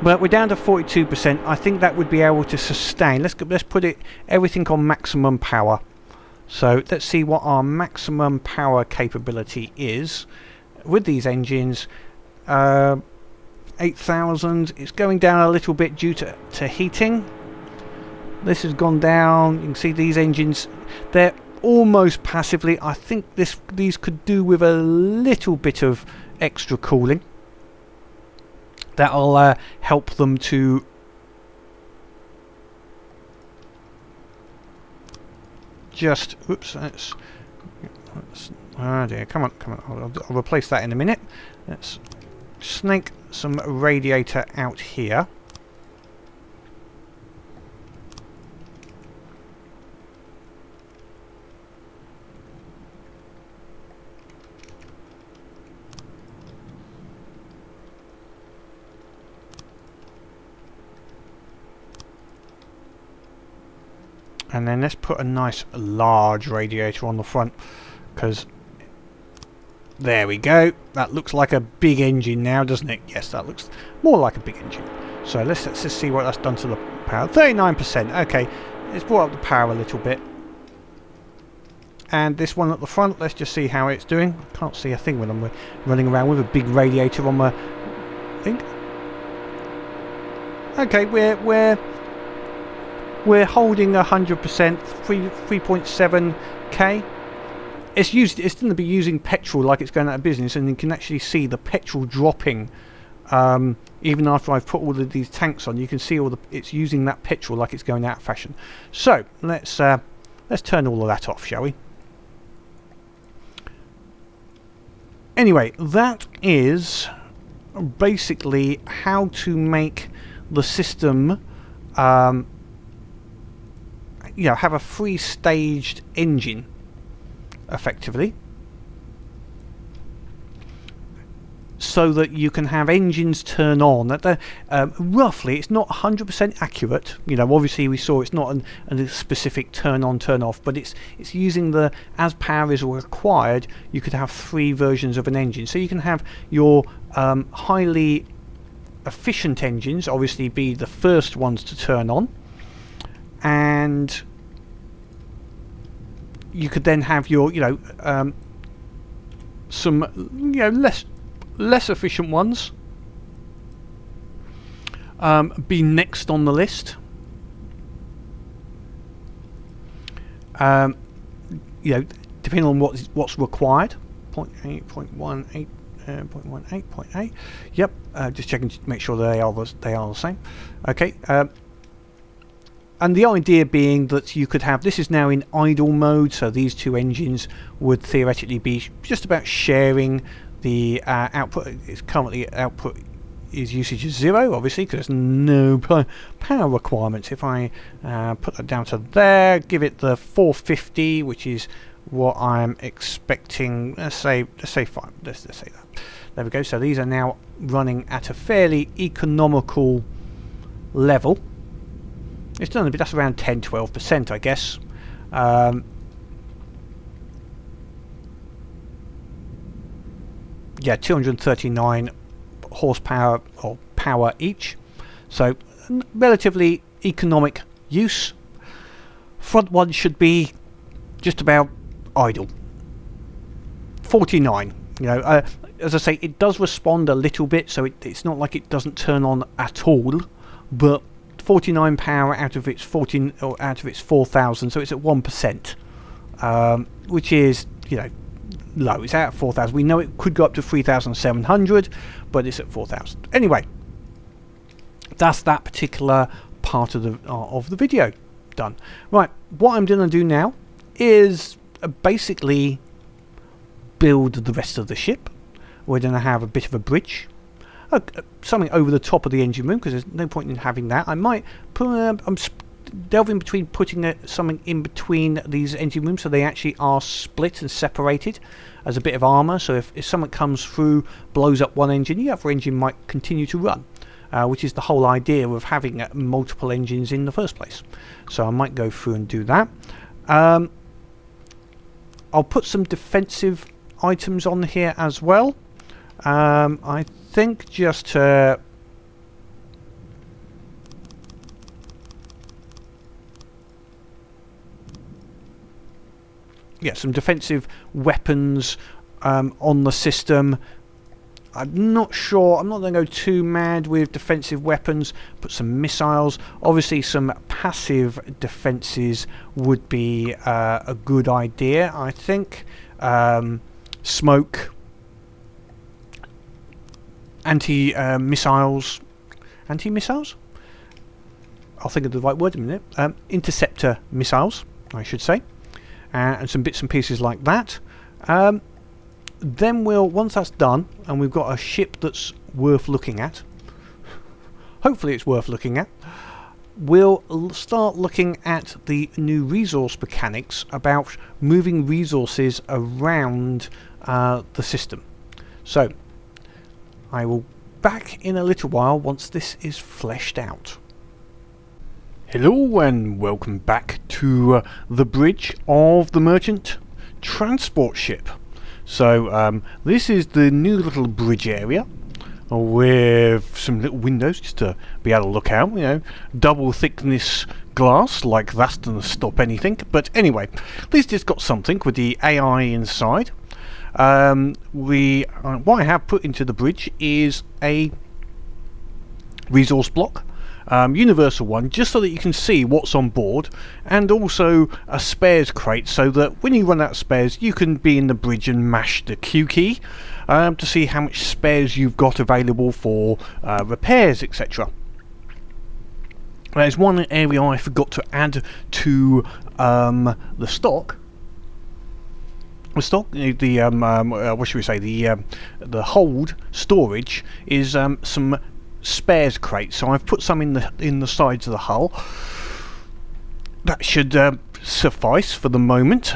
but we're down to 42%. I think that would be able to sustain. Let's put everything on maximum power. So let's see what our maximum power capability is with these engines. 8,000. It's going down a little bit due to heating. This has gone down. You can see these engines, they're almost passively. I think these could do with a little bit of extra cooling. That'll help them to just, oops, oh dear, come on, I'll replace that in a minute. Let's snake some radiator out here. And then let's put a nice large radiator on the front, because there we go. That looks like a big engine now, doesn't it? Yes, that looks more like a big engine. So let's just see what that's done to the power. 39%. Okay, it's brought up the power a little bit. And this one at the front, let's just see how it's doing. I can't see a thing when I'm running around with a big radiator on my thing. Okay, we're holding 100%, 3.7k. It's going to be using petrol like it's going out of business, and you can actually see the petrol dropping. Even after I've put all of these tanks on, you can see it's using that petrol like it's going out of fashion. So let's turn all of that off, shall we? Anyway, that is basically how to make the system have a free-staged engine, effectively, so that you can have engines turn on. That roughly, it's not 100% accurate. Obviously we saw it's not a specific turn on, turn off, but it's using as power is required. You could have 3 versions of an engine, so you can have your highly efficient engines obviously be the first ones to turn on, and you could then have your some less efficient ones be next on the list. You know, depending on what's required. 0.8, 0.18, 0.18, 0.8. Yep. Just checking to make sure they are the same. Okay. And the idea being that you could have, this is now in idle mode, so these two engines would theoretically be just about sharing the output. It's currently output is usage is 0, obviously, because there's no power requirements. If I put that down to there, give it the 450, which is what I'm expecting. Let's say 5. Let's say that. There we go. So these are now running at a fairly economical level. It's done a bit. That's around 10-12%, I guess. Yeah, 239 horsepower or power each. So relatively economic use. Front one should be just about idle. 49. You know, as I say, it does respond a little bit, so it's not like it doesn't turn on at all, but 49 power out of its 14 or out of its 4,000, so it's at 1%, which is, you know, low. It's at 4,000. We know it could go up to 3,700, but it's at 4,000. Anyway, that's that particular part of the video done. Right, what I'm going to do now is basically build the rest of the ship. We're going to have a bit of a bridge. Something over the top of the engine room, because there's no point in having that. I might put I'm delving between putting something in between these engine rooms so they actually are split and separated as a bit of armor, so if something comes through, blows up one engine, the other engine might continue to run, which is the whole idea of having multiple engines in the first place. So I might go through and do that. I'll put some defensive items on here as well. I think just yeah, some defensive weapons on the system. I'm not sure, I'm not going to go too mad with defensive weapons. Put some missiles. Obviously some passive defenses would be a good idea, I think. Smoke, anti-missiles, I'll think of the right word in a minute. Interceptor missiles, I should say, and some bits and pieces like that. Then once that's done and we've got a ship that's worth looking at, hopefully it's worth looking at, we'll start looking at the new resource mechanics about moving resources around the system. So I will back in a little while once this is fleshed out. Hello and welcome back to the bridge of the merchant transport ship. So this is the new little bridge area with some little windows just to be able to look out, you know, double thickness glass, like that's going to stop anything. But anyway, this just got something with the AI inside. What I have put into the bridge is a resource block, universal one, just so that you can see what's on board, and also a spares crate so that when you run out of spares you can be in the bridge and mash the Q key to see how much spares you've got available for repairs, etc. There's one area I forgot to add to the stock. The stock, what should we say? The hold storage is some spares crates. So I've put some in the sides of the hull. That should suffice for the moment.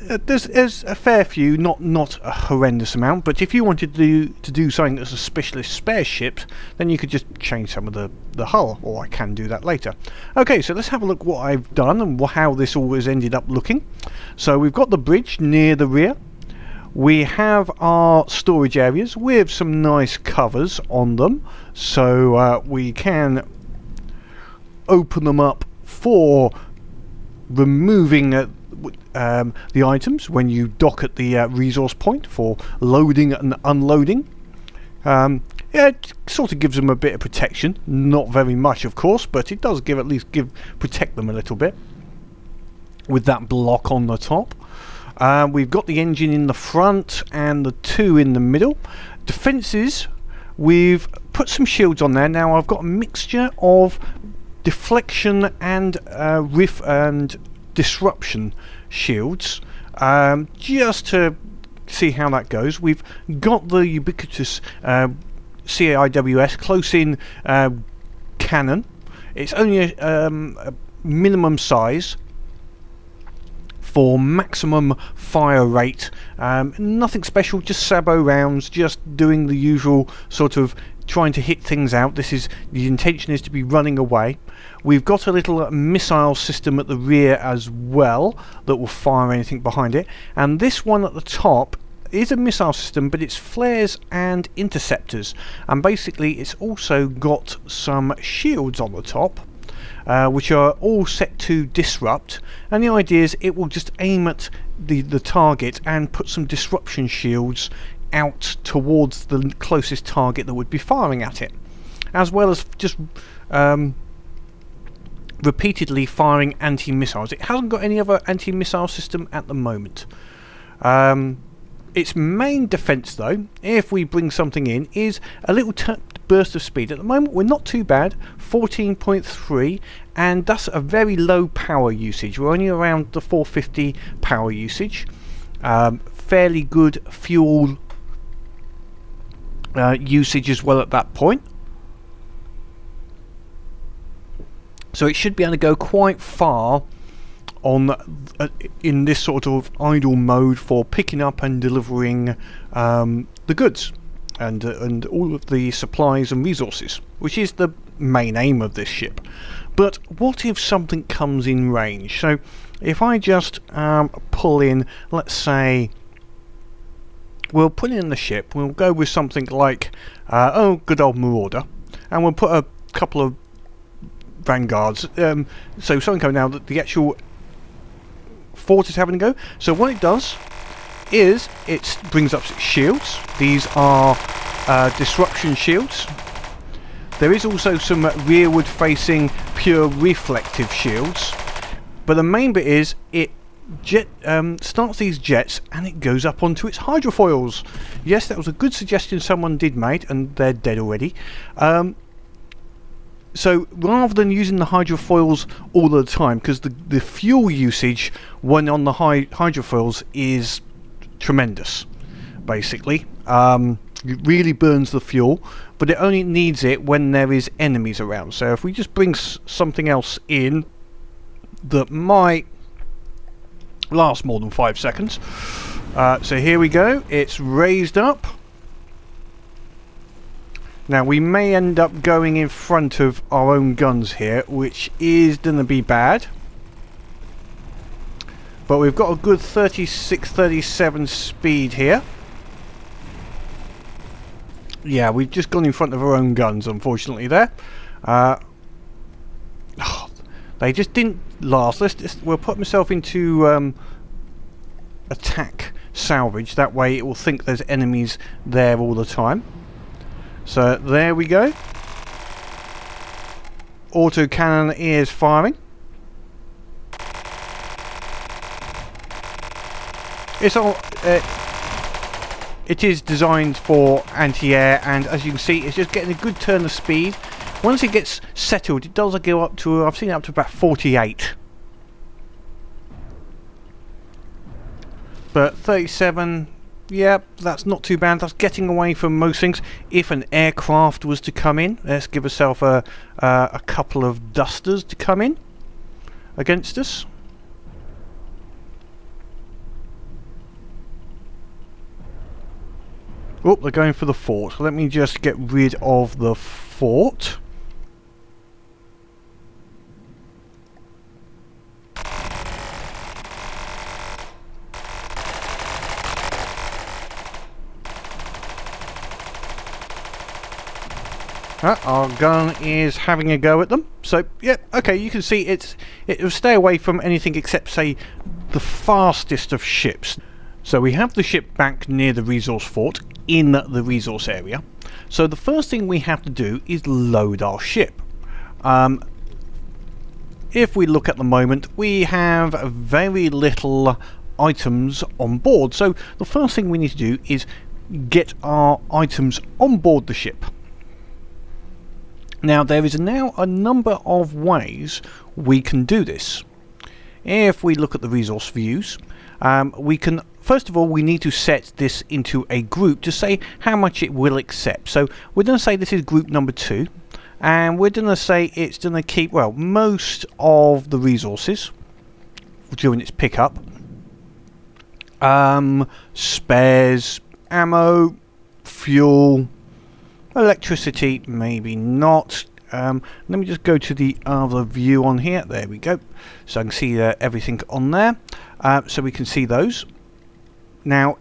There's a fair few, not a horrendous amount. But if you wanted to do something that's a specialist spare ship, then you could just change some of the hull, or I can do that later. Okay, so let's have a look what I've done and how this all has ended up looking. So we've got the bridge near the rear. We have our storage areas with some nice covers on them, so we can open them up for removing the items when you dock at the resource point for loading and unloading. Yeah, it sort of gives them a bit of protection. Not very much, of course, but it does at least protect them a little bit with that block on the top. We've got the engine in the front and the two in the middle. Defences, we've put some shields on there. Now I've got a mixture of deflection and riff and disruption shields, just to see how that goes. We've got the ubiquitous CIWS close in cannon. It's only a minimum size for maximum fire rate. Nothing special, just sabot rounds, just doing the usual sort of trying to hit things out. The intention is to be running away. We've got a little missile system at the rear as well that will fire anything behind it, and this one at the top is a missile system, but it's flares and interceptors, and basically it's also got some shields on the top, which are all set to disrupt, and the idea is it will just aim at the target and put some disruption shields out towards the closest target that would be firing at it, as well as just repeatedly firing anti-missiles. It hasn't got any other anti-missile system at the moment. Its main defense, though, if we bring something in, is a little burst of speed. At the moment we're not too bad, 14.3, and that's a very low power usage. We're only around the 450 power usage. Fairly good fuel usage as well at that point. So it should be able to go quite far on in this sort of idle mode for picking up and delivering the goods and all of the supplies and resources, which is the main aim of this ship. But what if something comes in range? So if I just pull in, let's say, we'll put in the ship, we'll go with something like good old Marauder, and we'll put a couple of vanguards, so something coming now that the actual fort is having a go. So what it does is it brings up its shields. These are disruption shields. There is also some rearward facing pure reflective shields, but the main bit is it starts these jets and it goes up onto its hydrofoils. Yes, that was a good suggestion someone did make, and they're dead already. So rather than using the hydrofoils all the time, because the fuel usage when on the hydrofoils is tremendous, basically. It really burns the fuel, but it only needs it when there is enemies around. So if we just bring something else in that might last more than 5 seconds. So here we go, it's raised up. Now we may end up going in front of our own guns here, which is going to be bad. But we've got a good 36-37 speed here. Yeah, we've just gone in front of our own guns, unfortunately, there. They just didn't last. We'll put myself into attack salvage. That way it will think there's enemies there all the time. So there we go. Auto cannon is firing. It's all. It is designed for anti-air, and as you can see, it's just getting a good turn of speed. Once it gets settled, it does go up to, I've seen it up to about 48. But 37, yeah, that's not too bad. That's getting away from most things. If an aircraft was to come in, let's give ourselves a couple of dusters to come in against us. Oh, they're going for the fort. Let me just get rid of the fort. Our gun is having a go at them. So, yeah, okay, you can see it will stay away from anything except, say, the fastest of ships. So we have the ship back near the resource fort in the resource area. So the first thing we have to do is load our ship. If we look at the moment, we have very little items on board. So the first thing we need to do is get our items on board the ship. Now there is now a number of ways we can do this. If we look at the resource views, we can, first of all, we need to set this into a group to say how much it will accept. So we're going to say this is group number 2, and we're going to say it's going to keep, well, most of the resources during its pickup. Spares, ammo, fuel, electricity, maybe not. Let me just go to the other view on here. There we go. So I can see everything on there. So we can see those. Now,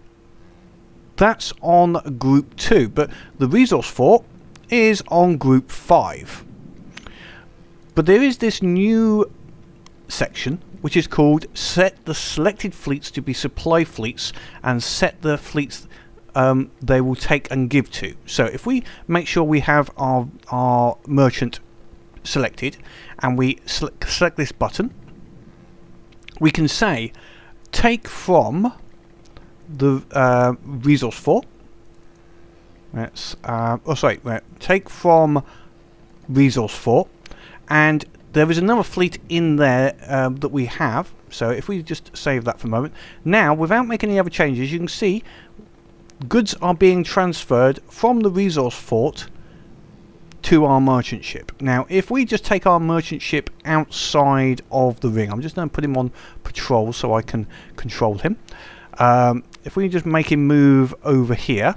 that's on group 2, but the resource fort is on group 5. But there is this new section which is called set the selected fleets to be supply fleets and set the fleets they will take and give to. So if we make sure we have our merchant selected and we select this button, we can say take from the resource fort. Let's take from resource fort, and there is another fleet in there that we have. So if we just save that for a moment, now without making any other changes, you can see goods are being transferred from the resource fort to our merchant ship. Now if we just take our merchant ship outside of the ring, I'm just going to put him on patrol so I can control him. If we just make him move over here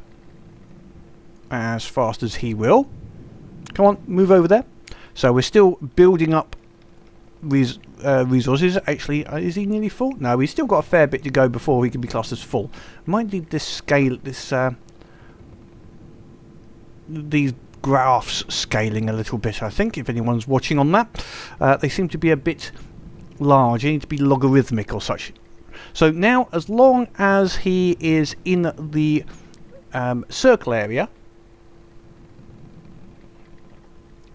as fast as he will, come on, move over there. So we're still building up resources. Actually, is he nearly full? No, he's still got a fair bit to go before he can be classed as full. Might need this scale, these graphs scaling a little bit, I think, if anyone's watching on that. They seem to be a bit large. They need to be logarithmic or such. So now, as long as he is in the circle area,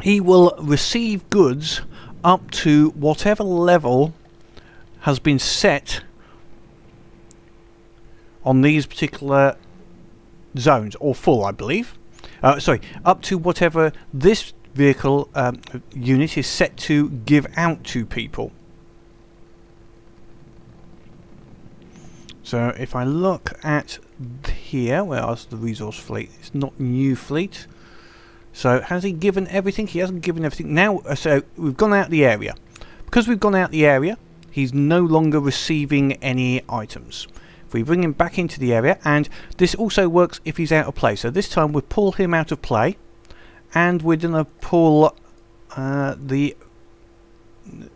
he will receive goods up to whatever level has been set on these particular zones, or full, I believe. Sorry, up to whatever this vehicle unit is set to give out to people. So if I look at here, where's the resource fleet? It's not new fleet. So has he given everything? He hasn't given everything. Now, so we've gone out the area. Because we've gone out the area, he's no longer receiving any items. If we bring him back into the area, and this also works if he's out of play. So this time we'll pull him out of play, and we're going to pull let's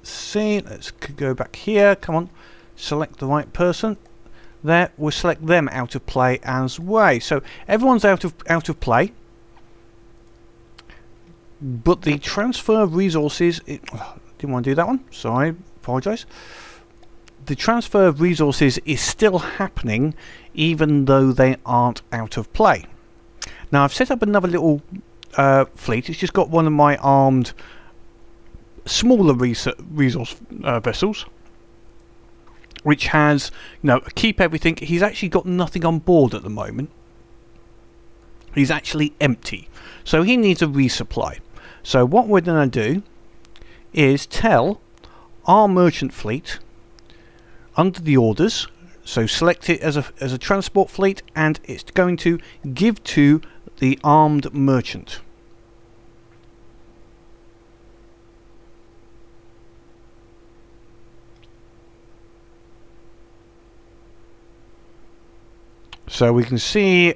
see, let's go back here. Come on, select the right person. There, we'll select them out of play as well. So everyone's out of play. But the transfer of resources, didn't want to do that one, sorry, apologise. The transfer of resources is still happening even though they aren't out of play. Now I've set up another little fleet. It's just got one of my armed smaller resource vessels, which has, keep everything. He's actually got nothing on board at the moment. He's actually empty, so he needs a resupply. So what we're going to do is tell our merchant fleet under the orders, so select it as a transport fleet, and it's going to give to the armed merchant. So we can see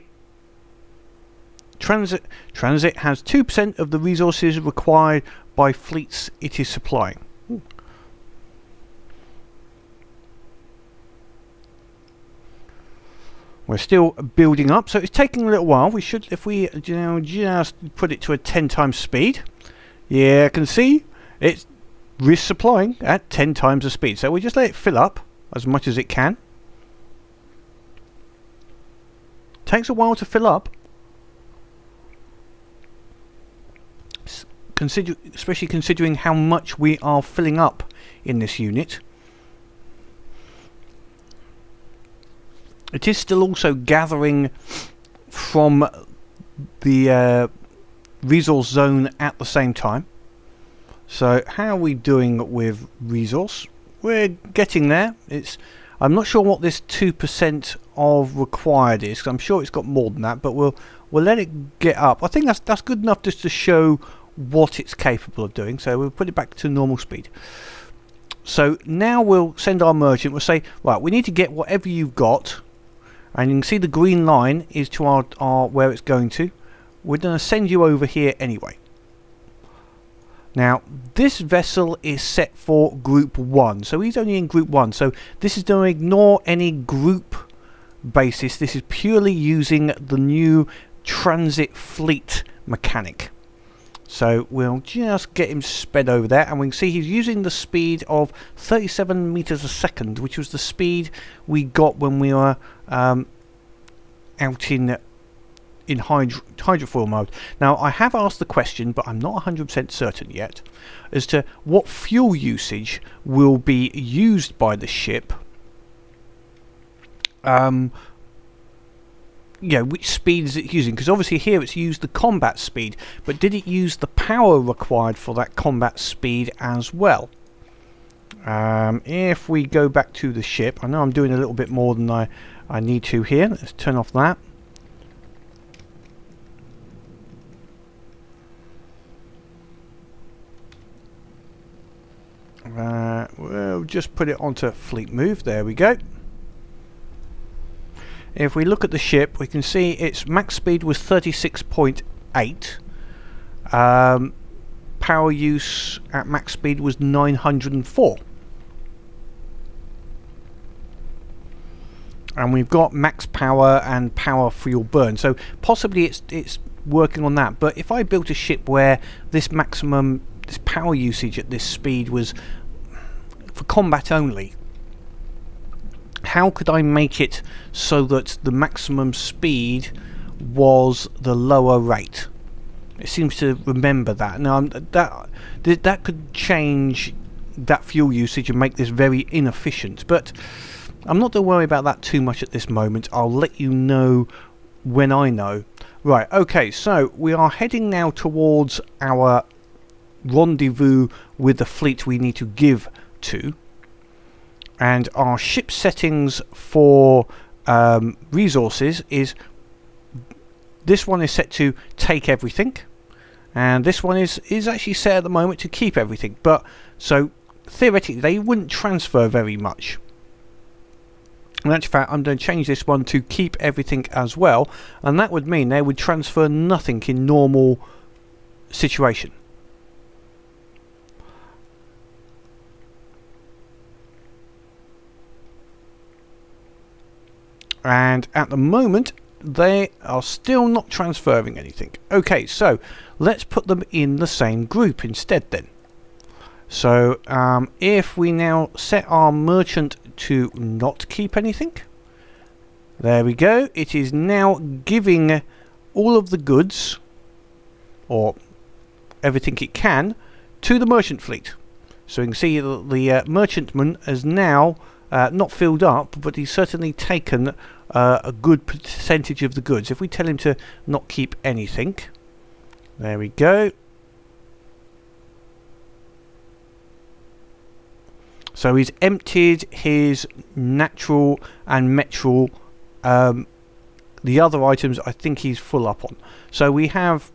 Transit has 2% of the resources required by fleets it is supplying. Ooh. We're still building up, so it's taking a little while. We should, if we just put it to a 10 times speed. Yeah, I can see it's resupplying at 10 times the speed. So we just let it fill up as much as it can. Takes a while to fill up. Especially considering how much we are filling up in this unit. It is still also gathering from the resource zone at the same time. So how are we doing with resource? We're getting there. I'm not sure what this 2% of required is, 'cause I'm sure it's got more than that, but we'll let it get up. I think that's good enough just to show what it's capable of doing. So we'll put it back to normal speed. So now we'll send our merchant. We'll say, right, we need to get whatever you've got, and you can see the green line is to our where it's going to. We're going to send you over here anyway. Now this vessel is set for group 1, so he's only in group 1, so this is going to ignore any group basis. This is purely using the new transit fleet mechanic. So we'll just get him sped over there, and we can see he's using the speed of 37 meters a second, which was the speed we got when we were out in hydrofoil mode. Now I have asked the question, but I'm not 100% certain yet as to what fuel usage will be used by the ship. Yeah, which speed is it using? Because obviously here it's used the combat speed, but did it use the power required for that combat speed as well? If we go back to the ship, I know I'm doing a little bit more than I need to here. Let's turn off that. We'll just put it onto fleet move. There we go. If we look at the ship, we can see its max speed was 36.8. Power use at max speed was 904. And we've got max power and power fuel burn. So possibly it's working on that. But if I built a ship where this power usage at this speed was for combat only, how could I make it so that the maximum speed was the lower rate? It seems to remember that. Now that could change that fuel usage and make this very inefficient, but I'm not going to worry about that too much at this moment. I'll let you know when I know. Right, okay, so we are heading now towards our rendezvous with the fleet we need to give to. And our ship settings for resources is, this one is set to take everything, and this one is actually set at the moment to keep everything. But so theoretically they wouldn't transfer very much. In actual fact, I'm going to change this one to keep everything as well, and that would mean they would transfer nothing in normal situation. And at the moment they are still not transferring anything. Okay, so let's put them in the same group instead then. So if we now set our merchant to not keep anything, there we go. It is now giving all of the goods, or everything it can, to the merchant fleet. So you can see that the merchantman has now not filled up, but he's certainly taken a good percentage of the goods. If we tell him to not keep anything, there we go. So he's emptied his natural and metral. The other items I think he's full up on. So we have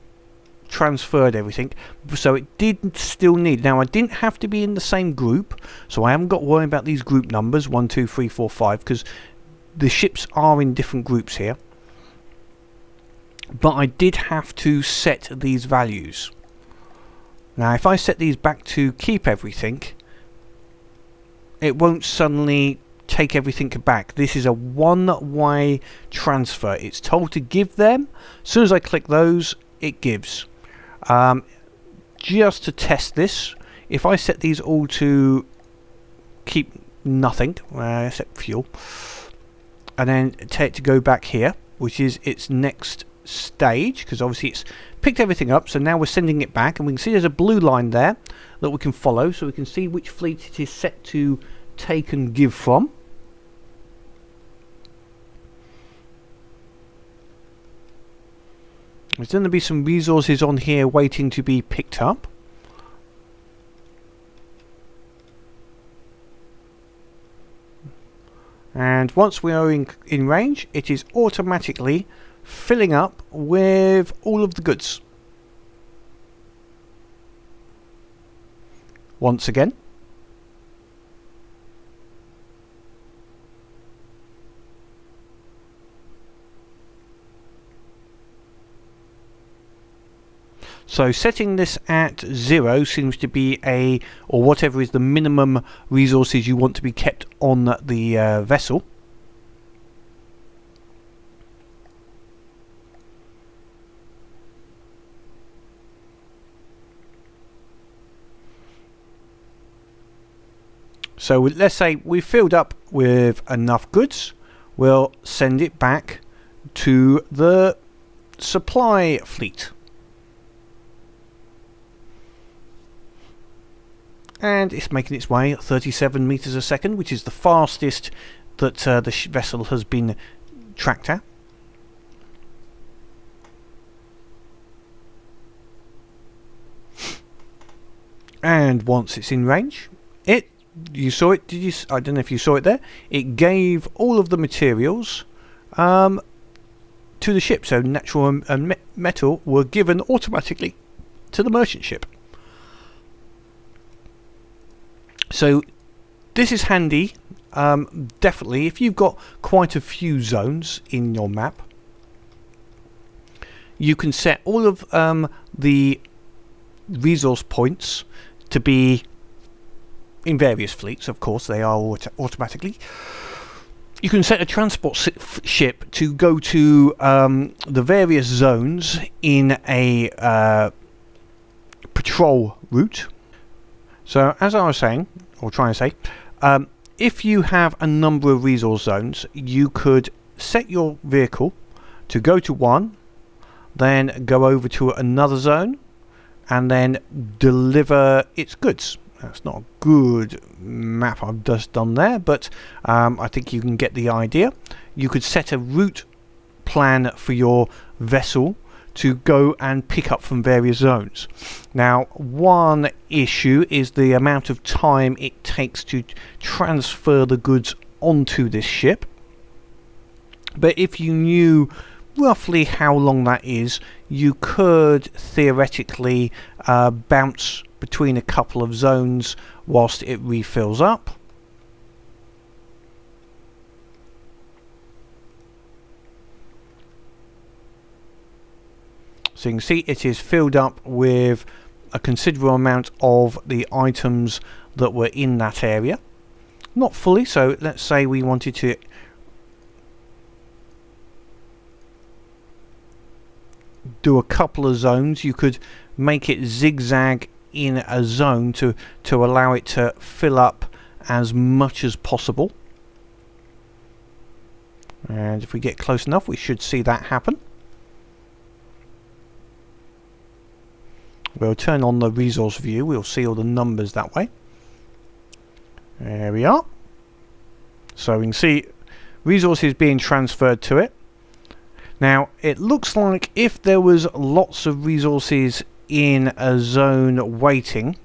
transferred everything. So it did still need. Now I didn't have to be in the same group, so I haven't got to worry about these group numbers 1, 2, 3, 4, 5, because the ships are in different groups here. But I did have to set these values. Now if I set these back to keep everything, it won't suddenly take everything back. This is a one-way transfer. It's told to give them. As soon as I click those, it gives. Just to test this, if I set these all to keep nothing except fuel, and then tell it to go back here, which is its next stage, because obviously it's picked everything up, so now we're sending it back, and we can see there's a blue line there that we can follow, so we can see which fleet it is set to take and give from. There's going to be some resources on here waiting to be picked up. And once we are in range, it is automatically filling up with all of the goods. Once again. So setting this at 0 seems to be or whatever is the minimum resources you want to be kept on the vessel. So let's say we've filled up with enough goods, we'll send it back to the supply fleet. And it's making its way at 37 meters a second, which is the fastest that the vessel has been tracked at. And once it's in range, you saw it, did you? I don't know if you saw it there. It gave all of the materials to the ship, so natural and metal were given automatically to the merchant ship. So this is handy, definitely, if you've got quite a few zones in your map. You can set all of the resource points to be in various fleets, of course, they are automatically. You can set a transport ship to go to the various zones in a patrol route. So, as I was saying, or trying to say, if you have a number of resource zones, you could set your vehicle to go to one, then go over to another zone, and then deliver its goods. That's not a good map I've just done there, but I think you can get the idea. You could set a route plan for your vessel to go and pick up from various zones. Now, one issue is the amount of time it takes to transfer the goods onto this ship. But if you knew roughly how long that is, you could theoretically bounce between a couple of zones whilst it refills up. So you can see it is filled up with a considerable amount of the items that were in that area. Not fully, so let's say we wanted to do a couple of zones. You could make it zigzag in a zone to allow it to fill up as much as possible. And if we get close enough, we should see that happen. We'll turn on the resource view, we'll see all the numbers that way. There we are. So we can see resources being transferred to it. Now, it looks like if there was lots of resources in a zone waiting,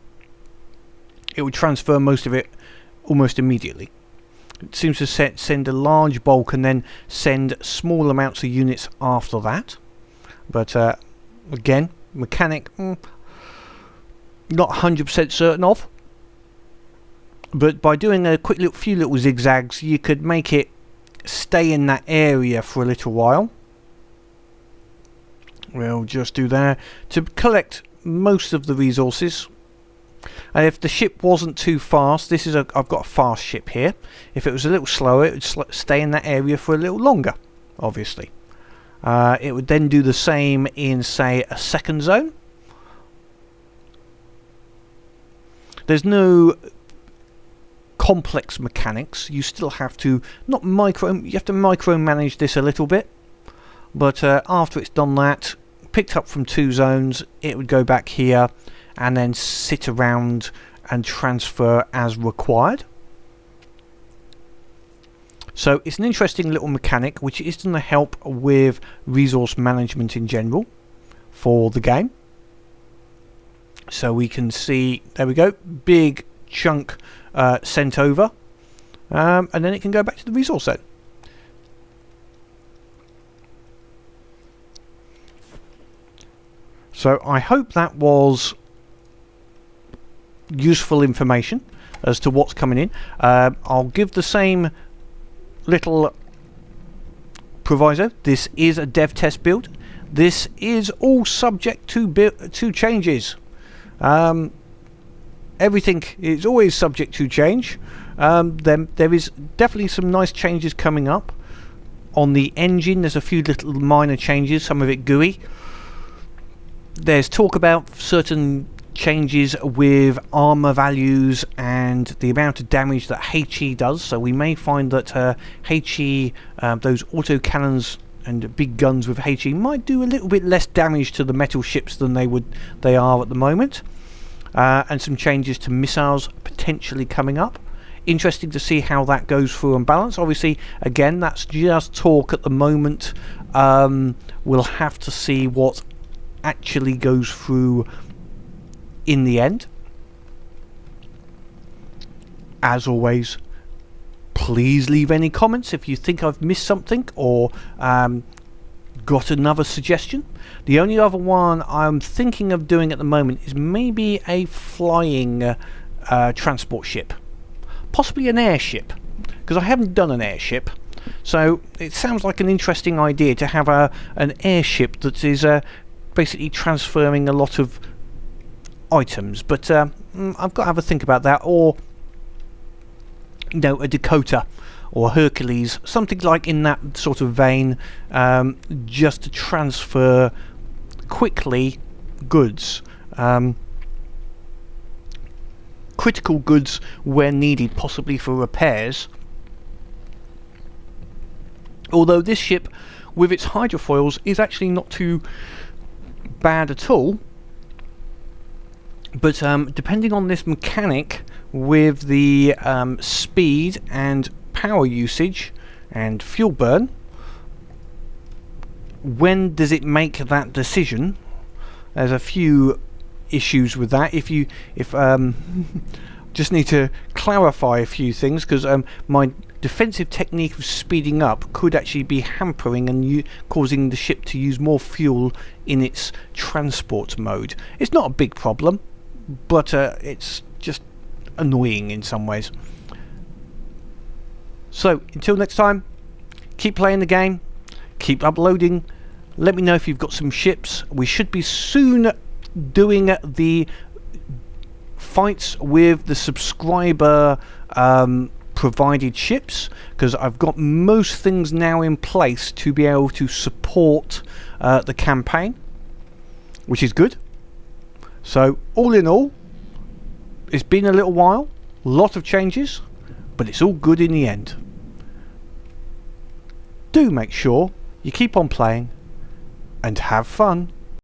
it would transfer most of it almost immediately. It seems to send a large bulk and then send small amounts of units after that. But again, mechanic, not 100% certain of. But by doing a few little zigzags, you could make it stay in that area for a little while. We'll just do that to collect most of the resources. And if the ship wasn't too fast, I've got a fast ship here. If it was a little slower, it would stay in that area for a little longer, obviously. It would then do the same in, say, a second zone. There's no complex mechanics. You still have to you have to micromanage this a little bit. but after it's done that, picked up from 2 zones, it would go back here and then sit around and transfer as required. So it's an interesting little mechanic which is going to help with resource management in general for the game. So we can see, there we go, big chunk sent over, and then it can go back to the resource zone. So I hope that was useful information as to what's coming in. I'll give the same little proviso. This is a dev test build. This is all subject to changes. Everything is always subject to change. There is definitely some nice changes coming up on the engine. There's a few little minor changes, some of it GUI. There's talk about certain changes with armor values and the amount of damage that HE does. So we may find that HE, those autocannons and big guns with HE, might do a little bit less damage to the metal ships than they are at the moment. And some changes to missiles potentially coming up. Interesting to see how that goes through and balance. Obviously, again, that's just talk at the moment. We'll have to see what actually goes through in the end. As always, please leave any comments if you think I've missed something or got another suggestion. The only other one I'm thinking of doing at the moment is maybe a flying transport ship, possibly an airship, because I haven't done an airship. So it sounds like an interesting idea to have an airship that is basically transferring a lot of items, but I've got to have a think about that. Or a Dakota or Hercules, something like in that sort of vein, just to transfer quickly goods, critical goods where needed, possibly for repairs. Although this ship with its hydrofoils is actually not too bad at all, but depending on this mechanic with the speed and power usage and fuel burn, when does it make that decision? There's a few issues with that. If just need to clarify a few things, because my defensive technique of speeding up could actually be hampering and causing the ship to use more fuel in its transport mode. It's not a big problem, but it's just annoying in some ways. So until next time, keep playing the game, keep uploading. Let me know if you've got some ships. We should be soon doing the fights with the subscriber provided ships, because I've got most things now in place to be able to support the campaign, which is good. So all in all, it's been a little while, a lot of changes, but it's all good in the end. Do make sure you keep on playing and have fun.